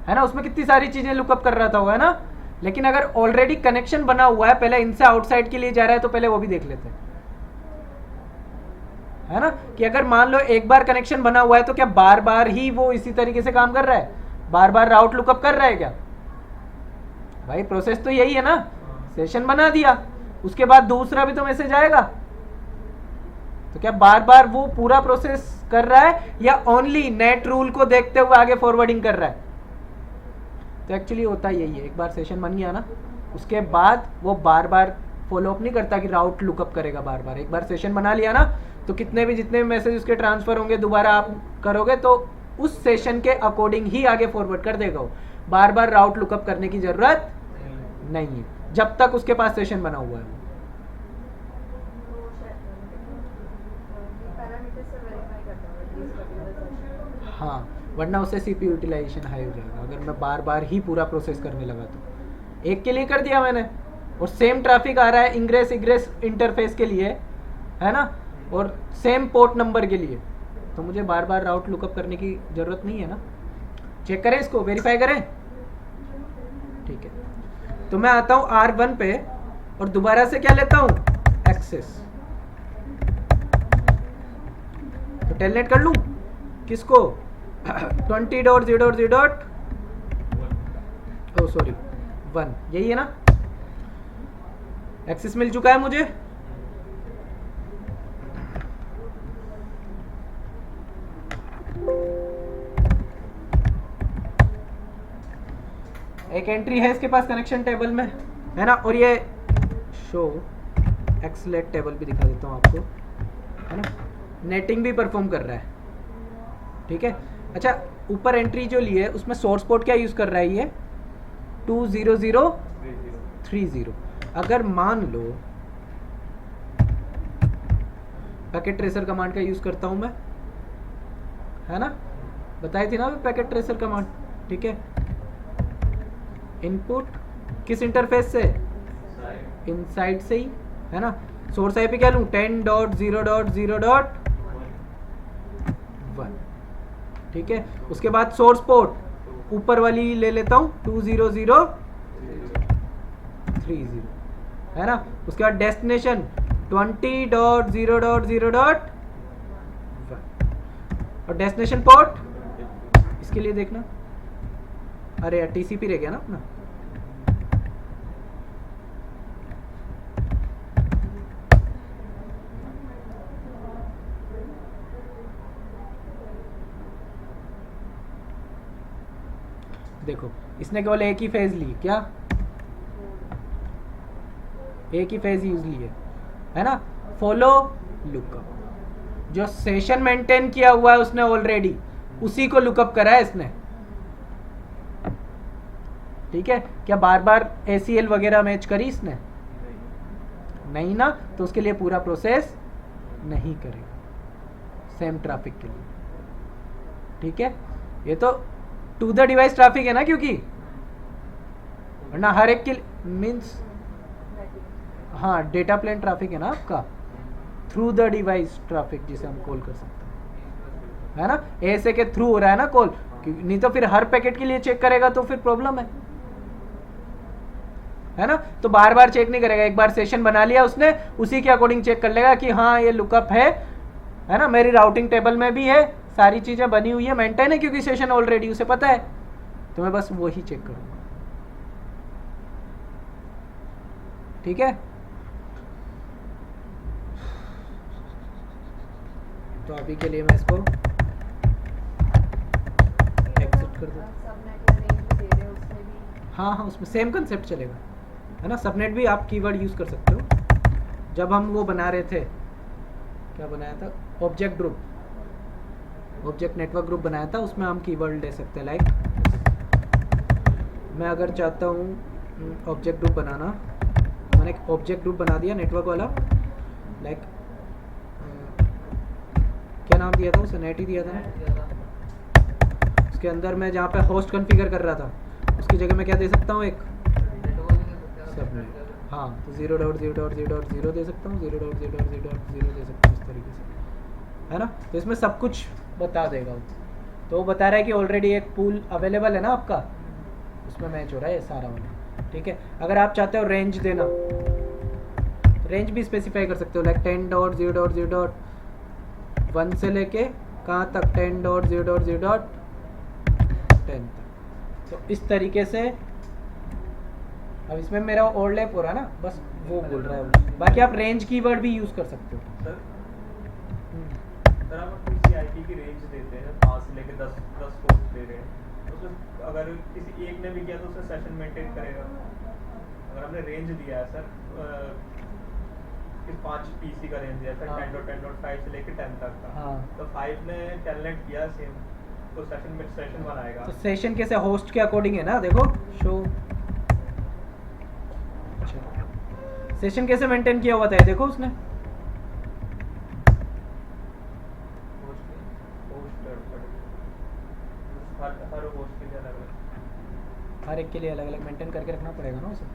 है ना, उसमें कितनी सारी चीजें लुकअप कर रहा था वो, है ना। लेकिन अगर ऑलरेडी कनेक्शन बना हुआ है, पहले इनसे आउटसाइड के लिए जा रहा है, तो पहले वो भी देख लेते हैं, है ना, कि अगर मान लो एक बार कनेक्शन बना हुआ है तो क्या बार बार ही वो इसी तरीके से काम कर रहा है, बार बार राउट लुकअप कर रहा है क्या। भाई प्रोसेस तो यही है ना, सेशन बना दिया, उसके बाद दूसरा भी तो मैसेज आएगा, तो क्या बार बार वो पूरा प्रोसेस कर रहा है या ओनली नेट रूल को देखते हुए आगे फॉरवर्डिंग कर रहा है। तो एक्चुअली होता यही है, एक बार सेशन बन गया ना, उसके बाद वो बार बार फॉलोअप नहीं करता कि राउट लुकअप करेगा बार बार। एक बार सेशन बना लिया ना, तो कितने भी जितने भी मैसेज उसके ट्रांसफर होंगे दोबारा आप करोगे तो उस सेशन के अकॉर्डिंग ही आगे फॉरवर्ड कर देगा वो, बार बार राउट लुकअप करने की जरूरत नहीं है जब तक उसके पास सेशन बना हुआ है। हाँ, वरना उससे सीपीयू यूटिलाइजेशन हाई हो जाएगा अगर मैं बार बार ही पूरा प्रोसेस करने लगा तो। एक के लिए कर दिया मैंने और सेम ट्रैफिक आ रहा है इंग्रेस इग्रेस इंटरफेस के लिए, है ना, और सेम पोर्ट नंबर के लिए, तो मुझे बार बार राउट लुकअप करने की ज़रूरत नहीं है ना। चेक करें इसको, वेरीफाई करें, ठीक है। तो मैं आता हूँ R1 पे और दोबारा से क्या लेता हूँ एक्सेस, तो टेलनेट कर लूँ किसको 20.0.0.1, यही है ना, एक्सेस मिल चुका है मुझे। एक एंट्री है इसके पास कनेक्शन टेबल में, है ना, और ये शो एक्सलेट टेबल भी दिखा देता हूँ आपको, है ना, नेटिंग भी परफॉर्म कर रहा है, ठीक है। अच्छा, ऊपर एंट्री जो ली है उसमें सोर्स पोर्ट क्या यूज कर रहा है, ये 20030। अगर मान लो पैकेट ट्रेसर कमांड का यूज करता हूं मैं, है ना, बताई थी ना पैकेट ट्रेसर कमांड, ठीक है। इनपुट किस इंटरफेस से, इनसाइड से ही, है ना। सोर्स आईपी क्या लूँ, 10.0.0.1, ठीक है। उसके बाद सोर्स पोर्ट ऊपर वाली ले लेता हूँ 20030, है ना। उसके बाद डेस्टिनेशन 20.0.0.1 और डेस्टिनेशन पोर्ट इसके लिए देखना, अरे यार टीसीपी रह गया ना अपना। देखो इसने केवल एक ही फेज ली, क्या एक ही फेज यूज ली है ना। फॉलो लुकअप, जो सेशन मेंटेन किया हुआ है उसने ऑलरेडी, उसी को लुकअप करा है इसने, ठीक है। क्या बार बार ACL वगैरह मैच करी इसने, नहीं ना, तो उसके लिए पूरा प्रोसेस नहीं करेगा सेम ट्रैफिक के लिए, ठीक है। ये तो टू द डिवाइस ट्रैफिक है ना, क्योंकि वरना हर एक के मीन्स, हाँ डेटा प्लेन ट्रैफिक है ना आपका, थ्रू द डिवाइस ट्रैफिक जिसे हम कॉल कर सकते हैं, है ना। ऐसे के थ्रू हो रहा है ना कॉल, नहीं तो फिर हर पैकेट के लिए चेक करेगा तो फिर प्रॉब्लम है ना। तो बार बार चेक नहीं करेगा, एक बार सेशन बना लिया उसने, उसी के अकॉर्डिंग चेक कर लेगा कि हाँ ये लुकअप है ना, मेरी राउटिंग टेबल में भी है, सारी चीजें बनी हुई है, मेंटेन है, क्योंकि सेशन ऑलरेडी उसे पता है, तो मैं बस वही चेक करूंगा, ठीक है। तो अभी के लिए मैं इसको एक्सेप्ट कर दूँ। सबनेट या रेंज भी दे रहे हो उसमें भी। हाँ हाँ, उसमें सेम कंसेप्ट चलेगा, है ना। सबनेट भी आप कीवर्ड यूज कर सकते हो। जब हम वो बना रहे थे, क्या बनाया था, object group, object network group बनाया था, उसमें हम कीवर्ड ले सकते हैं। लाइक मैं अगर चाहता हूँ ऑब्जेक्ट ग्रुप बनाना, मैंने एक ऑब्जेक्ट ग्रुप बना दिया नेटवर्क वाला, लाइक क्या नाम दिया था उसे, नेट ही दिया था ना। उसके अंदर मैं जहाँ पे होस्ट कॉन्फ़िगर कर रहा था, उसकी जगह मैं क्या दे सकता हूँ, एक सबनेट, हाँ, तो 0.0.0.0 दे सकता हूँ, 0.0.0.0 दे सकता हूँ, इस तरीके से, है ना। तो इसमें सब कुछ बता देगा वो। तो वो बता रहा है कि ऑलरेडी एक पूल अवेलेबल है ना आपका, उसमें मैच हो रहा है सारा वाला, ठीक है। अगर आप चाहते हो रेंज देना, रेंज भी स्पेसिफाई कर सकते हो, लाइक 10.0.0.1 से लेके कहाँ तक, 10.0.0.10 तक। तो इस तरीके से, अब इसमें मेरा ओवरलैप हो रहा है ना, बस वो बोल रहा है वो। बाकी आप रेंज कीवर्ड भी यूज कर सकते हो। सर आप TCP/IP की रेंज देते हैं 5 से लेके 10 पोर्ट दे रहे हैं, तो उसमें अगर किसी एक ने भी किया तो उसका सेशन मेंटेन करेगा। अगर हमने रेंज दिया है सर, 5 PC का रेंज दिया है सर, 10.10.5 से लेके 10 तक का, हाँ। तो 5 ने टेलनेट किया सेम, तो सेशन बनाएगा। तो सेशन कैसे, होस्ट के अकॉर्डिंग है ना, देखो शो सेशन कैसे मेंटेन किया हुआ था, देखो उसने हर एक के लिए अलग अलग मेंटेन करके रखना पड़ेगा ना उसे।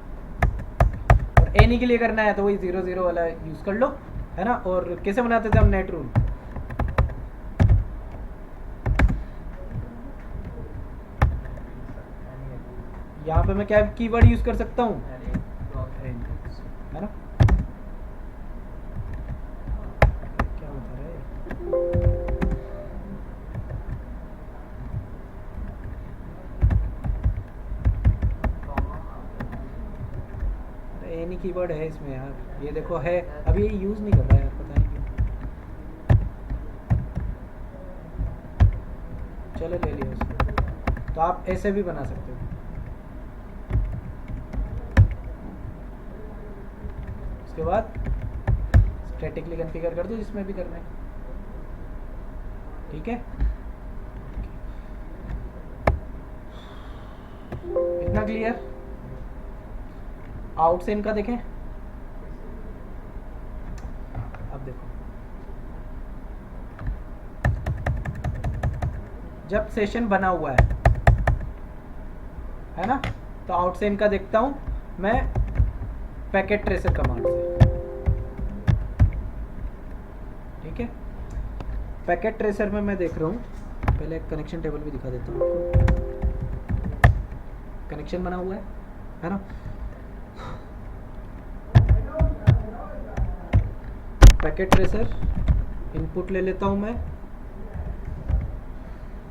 और एनी के लिए करना है तो वही 0.0 वाला यूज कर लो, है ना। और कैसे बनाते थे हम नेट रूल, यहाँ पे मैं क्या कीवर्ड यूज कर सकता हूँ, है ना। क्या बता रहा है, एनी कीवर्ड है इसमें यार, ये देखो है, अभी ये यूज नहीं कर रहा है यार, पता नहीं क्यों। चलो ले लिया उसको। तो आप ऐसे भी बना सकते हो। उसके बाद स्टैटिकली कॉन्फ़िगर कर दो जिसमें भी करना है, ठीक है। इतना क्लियर। आउट से इनका देखें, अब देखो जब सेशन बना हुआ है ना, तो आउट से इनका देखता हूं मैं, पैकेट ट्रेसर कमांड से। ठीक है, पैकेट ट्रेसर में मैं देख रहा हूँ, पहले एक कनेक्शन टेबल भी दिखा देता हूँ आपको। कनेक्शन बना हुआ है ना। पैकेट ट्रेसर इनपुट ले लेता हूँ मैं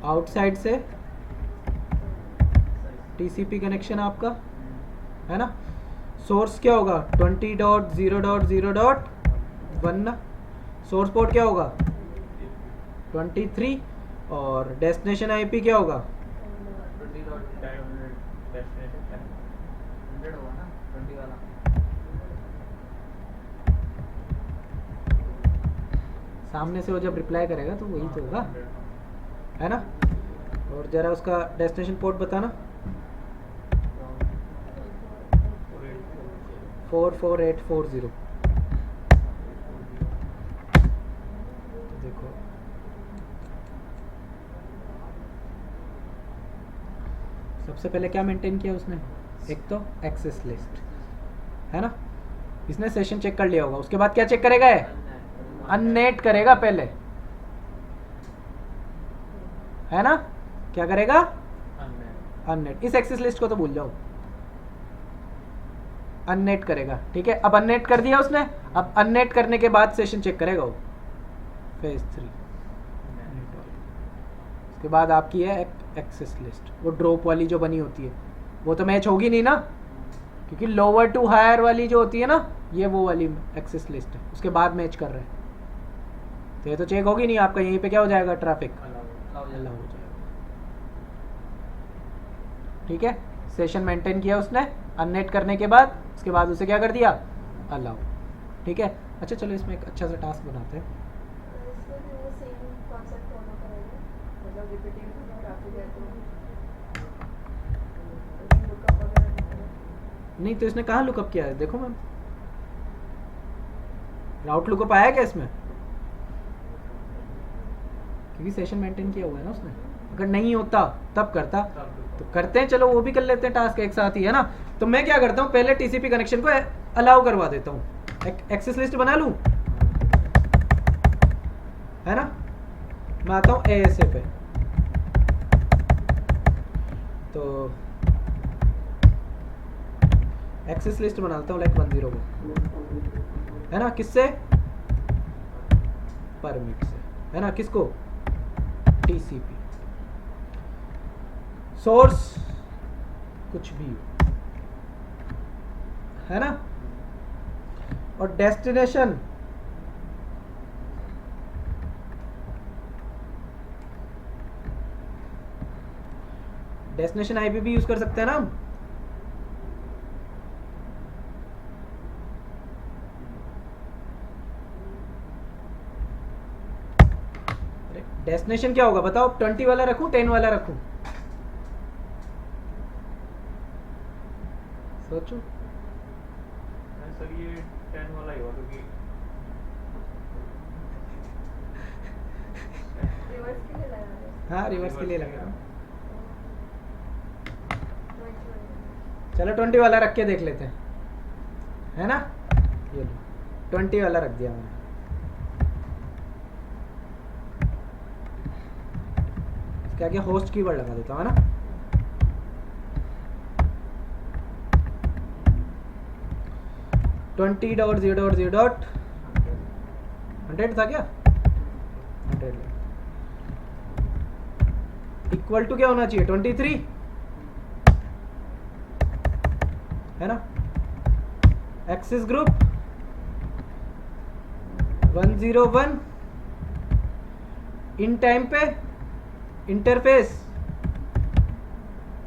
आउटसाइड से, टीसीपी कनेक्शन आपका है ना। सोर्स क्या होगा 20.0.0.1 ना, सोर्स पोर्ट क्या होगा 23 और डेस्टिनेशन आईपी क्या होगा 100 होगा ना 20 वाला। सामने से वो जब रिप्लाई करेगा तो वही तो होगा, है ना। और जरा उसका डेस्टिनेशन पोर्ट बताना 44840। देखो सबसे पहले क्या मेंटेन किया उसने, एक तो एक्सेस लिस्ट है ना, इसने सेशन चेक कर लिया होगा। उसके बाद क्या चेक करेगा, अननेट करेगा पहले, है ना। क्या करेगा, अननेट। इस एक्सेस लिस्ट को तो भूल जाओ, अननेट करेगा। ठीक है, अब अननेट कर दिया उसने। अब अननेट करने के बाद सेशन चेक करेगा वो फेज 3। उसके बाद आपकी है एक्सेस लिस्ट, वो ड्रॉप वाली जो बनी होती है, वो तो मैच होगी नहीं ना, क्योंकि लोअर टू हायर वाली जो होती है ना, ये वो वाली एक्सेस लिस्ट है। उसके बाद मैच कर रहे हैं तो ये तो चेक होगी नहीं आपका, यहीं पे क्या हो जाएगा, ट्रैफिक अलाउ हो जाएगा। ठीक है, सेशन मेंटेन किया उसने अननेट करने के बाद। उसके बाद उसे क्या कर दिया, अलाउ। ठीक है, अच्छा चलो इसमें एक अच्छा सा टास्क बनाते हैं। इसमें भी वो सेम कॉन्सेप्ट फॉलो करेंगे, मतलब रिपीटिंग ट्रैफिक है तो लुकअप वगैरह नहीं तो इसने कहाँ लुकअप किया है, देखो मैम राउट लुकअप आया क्या इसमें, क्योंकि सेशन मेंटेन किया हुआ है ना उसने। अगर नहीं होता तब करता, तो करते हैं, चलो वो भी कर लेते हैं टास्क एक साथ ही, है ना। तो मैं क्या करता हूँ, पहले टीसीपी कनेक्शन को अलाउ करवा देता हूँ, एक्सेस लिस्ट बना लूँ, है ना। मैं आता हूँ एएसए पे, तो एक्सेस लिस्ट बनाता हूँ लाइक 10 को, है ना। किससे, परमिट से, है ना। किसको, टीसीपी। सोर्स कुछ भी हो, है ना। और डेस्टिनेशन आईपी भी यूज कर सकते हैं ना हम। डेस्टिनेशन क्या होगा बताओ, 20 वाला रखूं 10 वाला रखूं, सोचो। सर ये 10 वाला ही होगा, क्योंकि रिवर्स के लिए लगा रहे हैं। हाँ रिवर्स के लिए लगेगा। 20 चलो 20 वाला रख के देख लेते हैं, है ना। ये लो 20 वाला रख दिया मैंने। इसके आगे होस्ट कीवर्ड लगा देता हूँ, है ना। $20.0.0.100 था क्या, 100 इक्वल टू क्या होना चाहिए 23, है ना। एक्सेस ग्रुप 101, इन टाइम पे इंटरफेस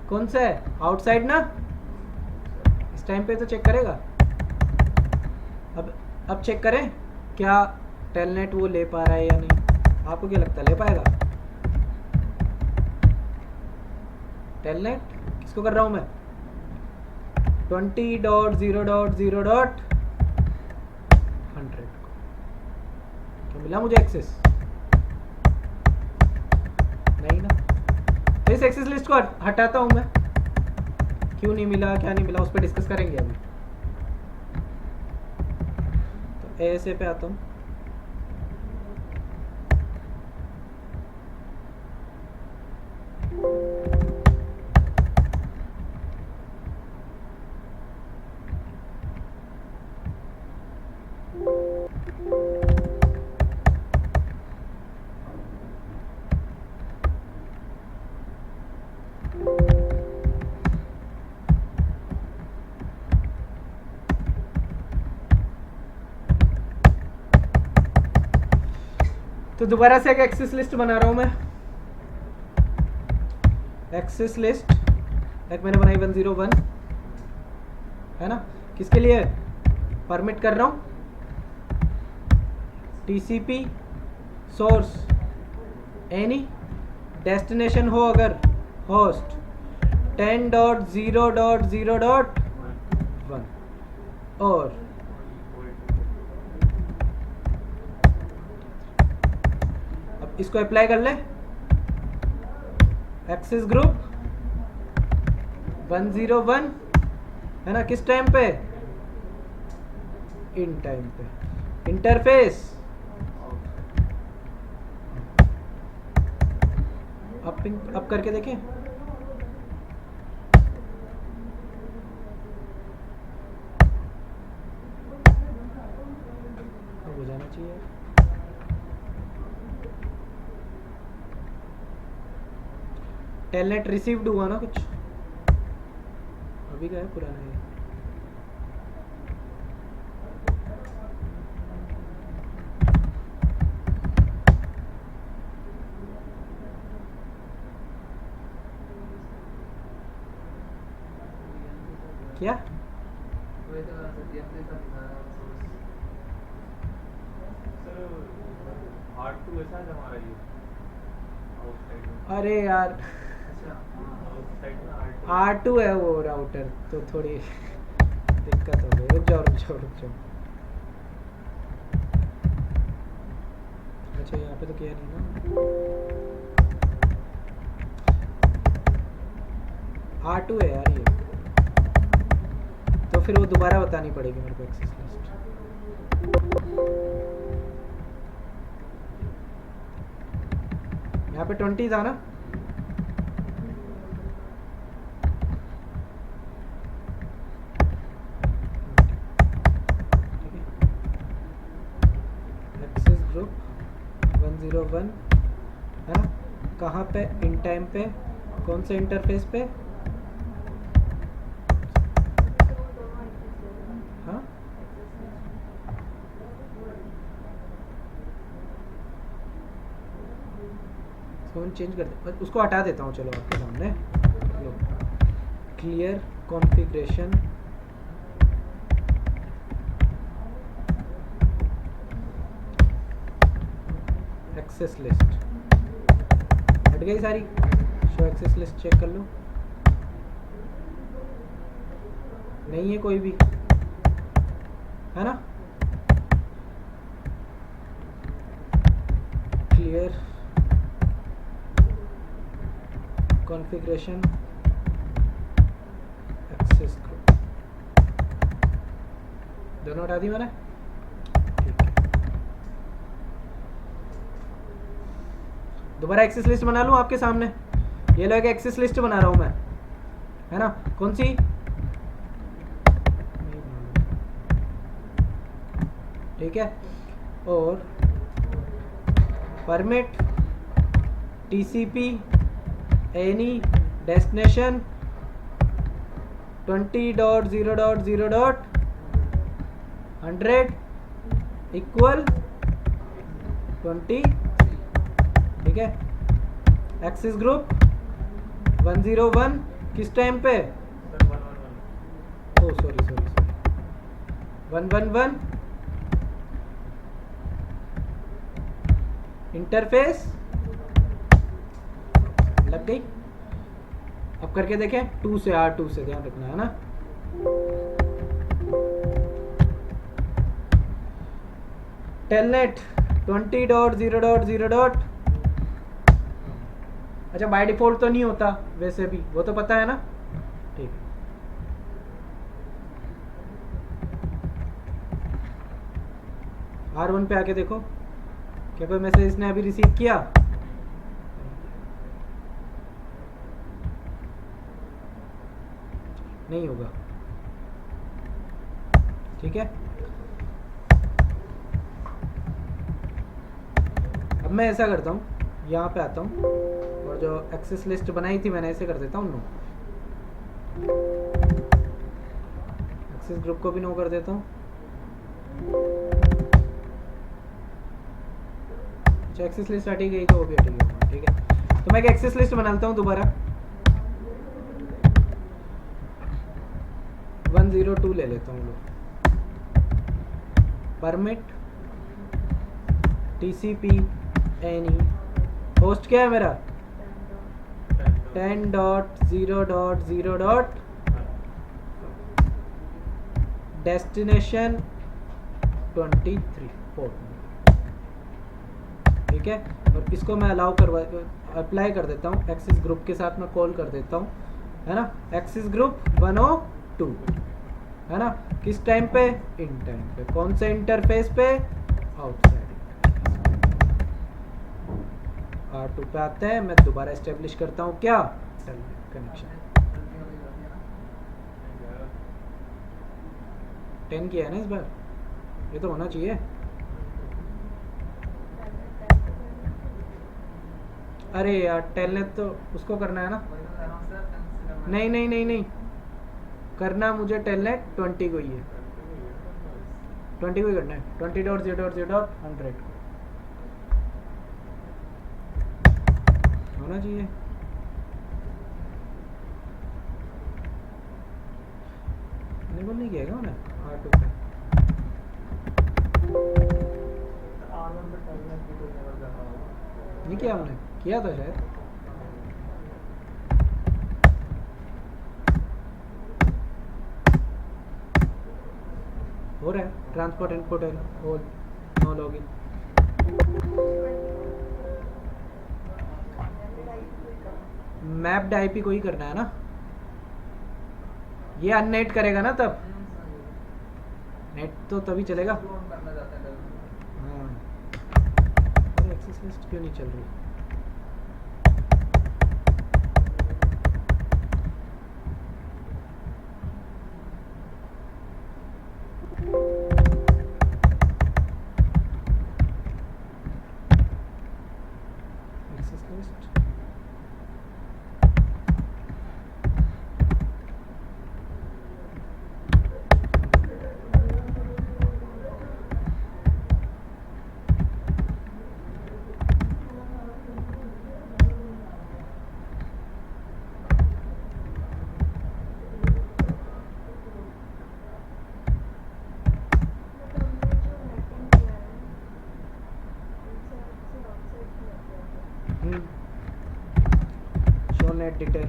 कौन सा है, आउटसाइड ना, इस टाइम पे तो चेक करेगा। अब चेक करें क्या टेलनेट वो ले पा रहा है या नहीं। आपको क्या लगता है ले पाएगा टेलनेट, किसको कर रहा हूं मैं 20.0.0.100 तो मिला मुझे एक्सेस नहीं ना। तो इस एक्सेस लिस्ट को हटाता हूं मैं, क्यों नहीं मिला क्या नहीं मिला उस पर डिस्कस करेंगे अभी। ASA पे आता हूँ। तो दोबारा से एक एक्सेस लिस्ट बना रहा हूँ मैं। एक्सेस लिस्ट एक मैंने बनाई 101 है ना, किसके लिए परमिट कर रहा हूँ, TCP सोर्स एनी डेस्टिनेशन हो अगर होस्ट 10.0.0.1 और अब इसको अप्लाई कर ले। एक्सेस ग्रुप 101 है ना, किस टाइम पे, इन टाइम पे। इंटरफेस अब करके देखें। अब हो जाना चाहिए। टेलनेट रिसीव्ड हुआ ना कुछ, अभी का है पुराना है। क्या सर R2 ऐसा है हमारा ये आउटसाइड में, अरे यार आउटसाइड में R2 है वो राउटर, तो थोड़ी दिक्कत हो गई। रुक जाओ। अच्छा यहाँ पे तो किया नहीं ना। R2 है यार ये, तो फिर वो दोबारा बतानी पड़ेगी मेरे को एक्सेस लिस्ट। यहाँ पे 20 था ना, एक्सेस ग्रुप 101 है ना, कहाँ पे, इन टाइम पे, कौन से इंटरफेस पे, हाँ फोन चेंज कर दे, उसको हटा देता हूँ। चलो आपके सामने क्लियर कॉन्फ़िगरेशन एक्सेस लिस्ट हट गई सारी। शो एक्सेस लिस्ट चेक कर लो, नहीं है कोई भी, है ना। क्लियर कॉन्फ़िगरेशन एक्सेस ग्रुप दोनों हटा दी मैंने। ठीक है, दोबारा एक्सेस लिस्ट बना लूँ आपके सामने। ये लो एक एक्सेस लिस्ट बना रहा हूँ मैं, है ना। कौन सी, ठीक है। और permit TCP any destination 20.0.0.100 equal 20, ठीक है। एक्सेस ग्रुप 101 किस टाइम पे, सर 111 ओ सॉरी 111 इंटरफेस लग गई। अब करके देखें 2 से, R2 से ध्यान रखना है ना। टेलनेट 20.0.0. अच्छा बाय डिफॉल्ट तो नहीं होता वैसे भी, वो तो पता है ना, ठीक है। R1 पे आके देखो क्या कोई मैसेज इसने अभी रिसीव किया? नहीं होगा। ठीक है, अब मैं ऐसा करता हूँ, यहाँ पे आता हूँ और जो एक्सेस लिस्ट बनाई थी मैंने ऐसे कर देता हूँ नो। एक्सेस ग्रुप को भी नो कर देता हूँ। अच्छा, एक्सेस लिस्ट हटी गई तो वो भी हटी गई। ठीक है, तो मैं एक एक्सेस लिस्ट बनाता हूँ दोबारा। 102 ले लेता हूँ लोग। परमिट TCP any होस्ट क्या है मेरा? 10.0.0. Destination 23 port. ठीक है, और इसको मैं अलाउ करवा अप्लाई कर देता हूँ। एक्सेस ग्रुप के साथ मैं कॉल कर देता हूँ, है ना। एक्सेस ग्रुप 102, है ना। किस टाइम पे? इन टाइम पे। कौन से इंटरफेस पे? आउटसाइड। R2 पे आते हैं, मैं दोबारा एस्टेब्लिश करता हूँ क्या? कनेक्शन 10 किया है ना इस बार, ये तो होना चाहिए। अरे यार, टेलनेट तो उसको करना है ना। नहीं नहीं नहीं नहीं, करना मुझे टेलनेट 20 को ही है। 20 को ही करना है। 20.0.0.100 होना चाहिए। निबल नहीं किया क्या उन्हें R2 पे? R1 पे टेलनेट भी तो नेवर करना होगा। नहीं किया हमने, किया था शायद। हो रहा है ट्रांसपोर्ट इनपुट है और नो लॉगिन। मैप्ड आईपी को ही करना है ना। ये अननेट करेगा ना तब, नेट तो तभी चलेगा। हाँ, एक्सेस लिस्ट क्यों नहीं चल रही? Access list show nat detail.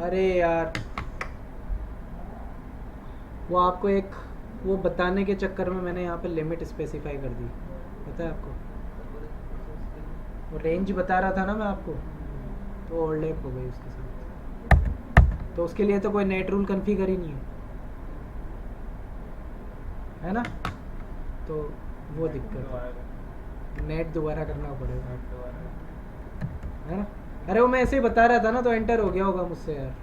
अरे यार, वो आपको एक वो बताने के चक्कर में मैंने यहाँ पे लिमिट स्पेसिफाई कर दी, पता है आपको? वो रेंज बता रहा था ना मैं आपको, तो ओवरलैप हो गई उसके साथ। तो उसके लिए तो कोई नेट रूल कन्फिगर ही नहीं है ना, तो वो दिक्कत है। नेट दोबारा करना पड़ेगा, है ना। अरे वो मैं ऐसे ही बता रहा था ना, तो एंटर हो गया होगा मुझसे यार।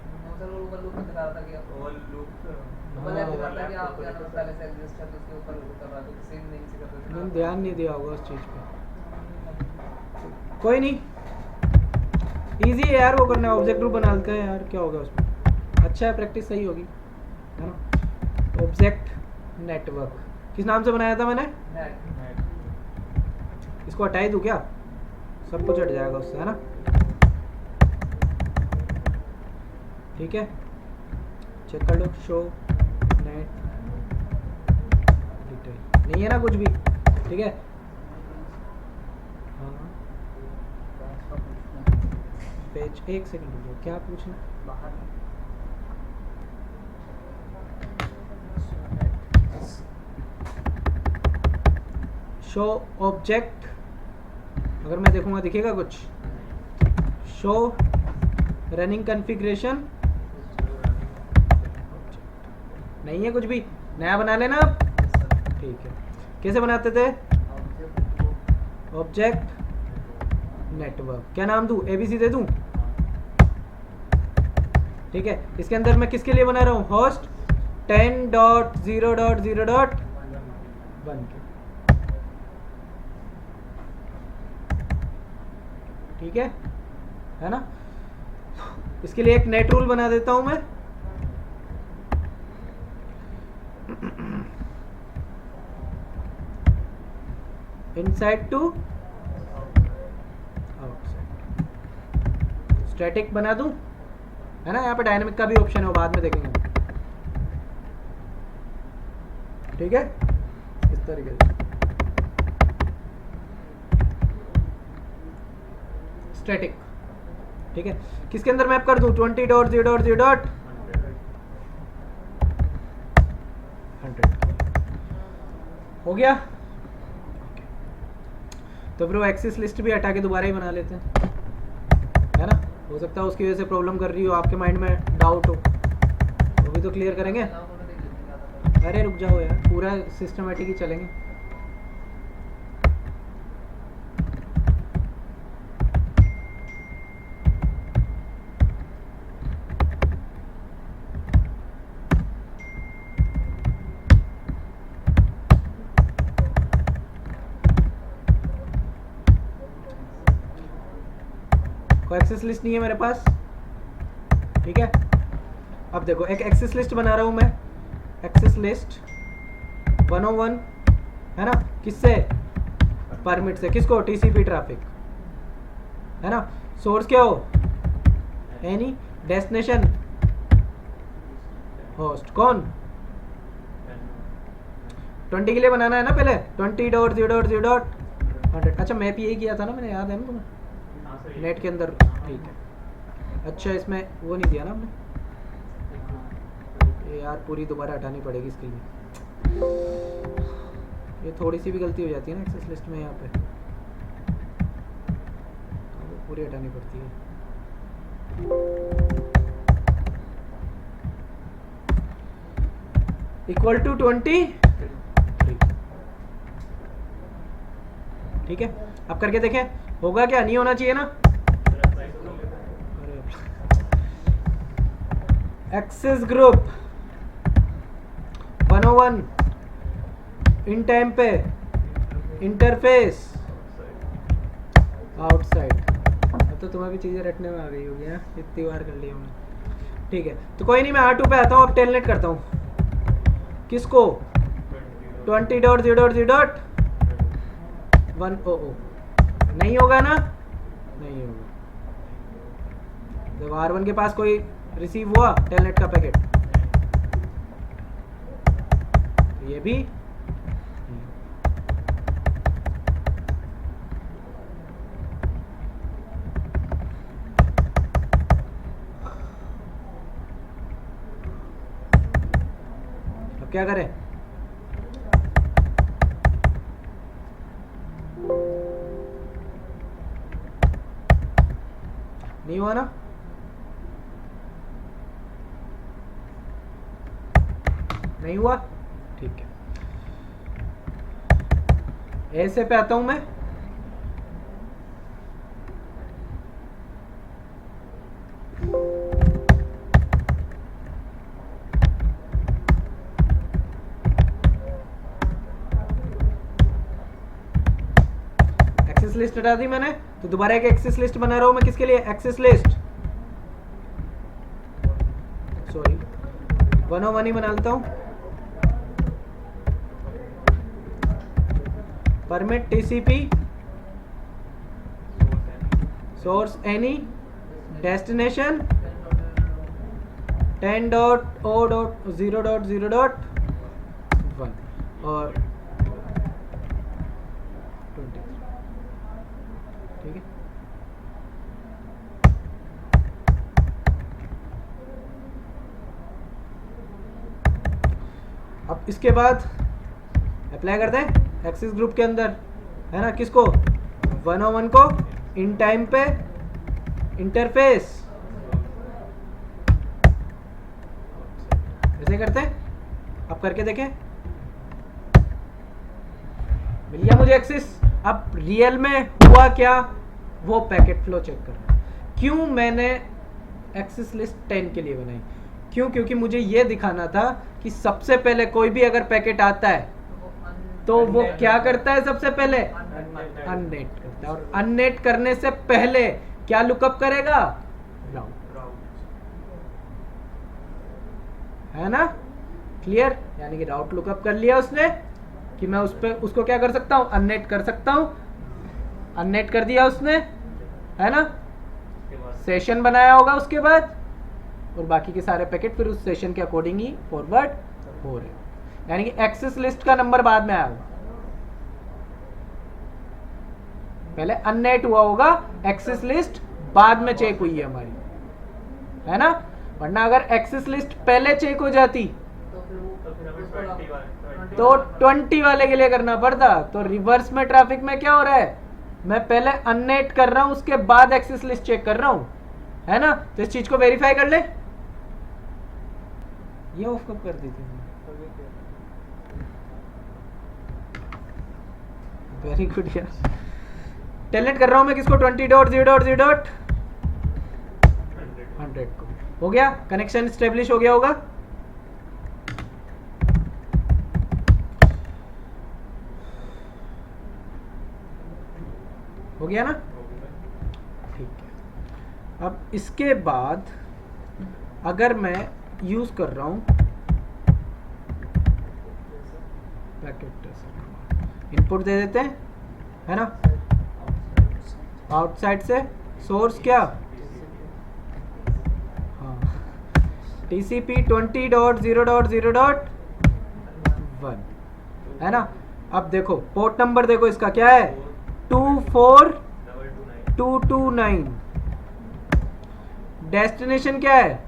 मैंने ध्यान नहीं दिया होगा उस चीज़ पे। कोई नहीं, इजी है यार वो करना। ऑब्जेक्ट ग्रुप बना लेते हैं यार, क्या होगा उसमें। अच्छा है, प्रैक्टिस सही होगी, है ना। ऑब्जेक्ट नेटवर्क किस नाम से बनाया था मैंने? इसको हटा ही दूँ क्या? सब कुछ हट जाएगा उससे, है ना। ठीक है, चेक कर लो। शो नेट डिटेल नहीं है ना कुछ भी, ठीक है। हाँ, पेज एक सेकंड रुको, क्या पूछना? बाहर शो ऑब्जेक्ट, अगर मैं देखूंगा दिखेगा कुछ? शो रनिंग कॉन्फ़िगरेशन नहीं है कुछ भी, नया बना लेना आप। ठीक है, कैसे बनाते थे? ऑब्जेक्ट नेटवर्क, क्या नाम दूं? ABC दे दूं? ठीक है, इसके अंदर मैं किसके लिए बना रहा हूँ? होस्ट 10.0.0.1 के। ठीक है ना? इसके लिए एक नेट रूल बना देता हूं मैं। इनसाइड टू आउटसाइड, स्टैटिक बना दूं, है ना? यहाँ पे डायनेमिक का भी ऑप्शन है, वो बाद में देखेंगे। ठीक है, इस तरीके से स्टैटिक। ठीक है, किसके अंदर मैप कर दूं? 20.0.0.100 हो गया। तो फिर वो एक्सेस लिस्ट भी हटा के दोबारा ही बना लेते हैं, है ना? हो सकता है उसकी वजह से प्रॉब्लम कर रही हो, आपके माइंड में डाउट हो, वो भी तो क्लियर करेंगे। अरे रुक जाओ यार, पूरा सिस्टमेटिक ही चलेंगे। कोई एक्सेस लिस्ट नहीं है मेरे पास। ठीक है, अब देखो एक एक्सेस लिस्ट बना रहा हूं मैं, एक्सेस लिस्ट 101, है ना? किससे? परमिट से। किसको? TCP ट्रैफिक, है ना? सोर्स क्या हो? एनी। डेस्टिनेशन होस्ट कौन? 20 के लिए बनाना है ना पहले, 20.0.0.100। अच्छा मैप यही किया था ना मैंने, याद है ना तुम्हें? नेट के अंदर। ठीक है, अच्छा इसमें वो नहीं दिया ना हमने, ये यार पूरी दोबारा हटानी पड़ेगी इसके लिए। ये थोड़ी सी भी गलती हो जाती है ना एक्सेस लिस्ट में, यहाँ पे वो पूरी हटानी पड़ती है। Equal to 20। ठीक है, अब करके देखें होगा क्या? नहीं होना चाहिए ना? एक्सेस ग्रुप 101 इन टाइम पे, इंटरफेस आउटसाइड। अब तो तुम्हें भी चीजें रटने में आ गई होगी, है? इतनी बार कर लिया हमने। ठीक है, तो कोई नहीं, मैं R2 पे आता हूँ, अब टेलनेट करता हूँ। किसको? 20.0.0.100। नहीं होगा ना? नहीं होगा। जब R1 के पास कोई रिसीव हुआ टेलनेट का पैकेट, ये भी अब क्या करें? नहीं हुआ ना? नहीं हुआ। ठीक है, ऐसे पे आता हूं मैं। एक्सेस लिस्ट हटा दी मैंने, तो दोबारा एक एक्सेस लिस्ट बना रहा हूं मैं। किसके लिए? एक्सेस लिस्ट, सॉरी 101 ही बना लेता हूं। Permit TCP source any, destination 10.0.0.1 और 20। ठीक है, अब इसके बाद अप्लाई करते हैं एक्सेस ग्रुप के अंदर, है ना? किसको? 101 को इन टाइम पे, इंटरफेस। ऐसे करते हैं, अब करके देखें, मिल गया मुझे एक्सिस। अब रियल में हुआ क्या, वो पैकेट फ्लो चेक करना। क्यों मैंने एक्सिस लिस्ट 10 के लिए बनाई, क्यों, क्योंकि मुझे ये दिखाना था कि सबसे पहले कोई भी अगर पैकेट आता है तो वो क्या करता है, सबसे पहले अननेट करता है, और अननेट करने से पहले क्या लुकअप करेगा, राउट, है ना, क्लियर। यानी कि राउट लुकअप कर लिया उसने कि मैं उस पे उसको क्या कर सकता हूं, अननेट कर सकता हूं, अननेट कर दिया उसने, है ना, सेशन बनाया होगा उसके बाद, और बाकी के सारे पैकेट फिर उस सेशन के अकॉर्डिंग ही फॉरवर्ड हो रहे हैं। यानी कि एक्सेस लिस्ट का नंबर बाद में आया होगा, पहले अननेट हुआ होगा, एक्सेस लिस्ट बाद में चेक हुई है हमारी, है ना। वरना अगर एक्सेस लिस्ट पहले चेक हो जाती तो 20 वाले के लिए करना पड़ता। तो रिवर्स में ट्रैफिक में क्या हो रहा है, मैं पहले अननेट कर रहा हूं, उसके बाद एक्सेस लिस्ट चेक कर रहा हूं, है ना। तो इस चीज को वेरीफाई कर ले। ये ऑफ कब कर दी थी, वेरी गुड यार। टेलेंट कर रहा हूं मैं किसको, 20.0.0.100 को। हो गया, कनेक्शन स्टेब्लिश हो गया होगा। हो गया ना, ठीक है। अब इसके बाद अगर मैं यूज कर रहा हूं पैकेट, इनपुट दे देते हैं, है ना, आउटसाइड से सोर्स क्या, हाँ, TCP 20.0.0.1, है ना। अब देखो पोर्ट नंबर देखो इसका क्या है, 24229। डेस्टिनेशन क्या है,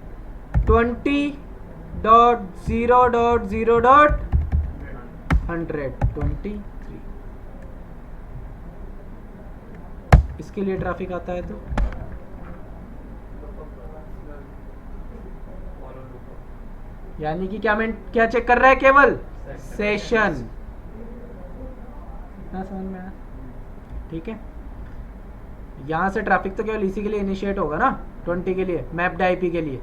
20.0.0.123। इसके लिए ट्रैफिक आता है तो यानी कि क्या, मैं क्या चेक कर रहा है, केवल सेशन। समझ में आया, ठीक है। यहां से ट्रैफिक तो केवल इसी के लिए इनिशिएट होगा ना, 20 के लिए, मैप्ड आईपी के लिए।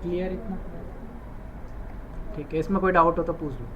क्लियर इतना, ठीक है। इसमें कोई डाउट हो तो पूछ लो।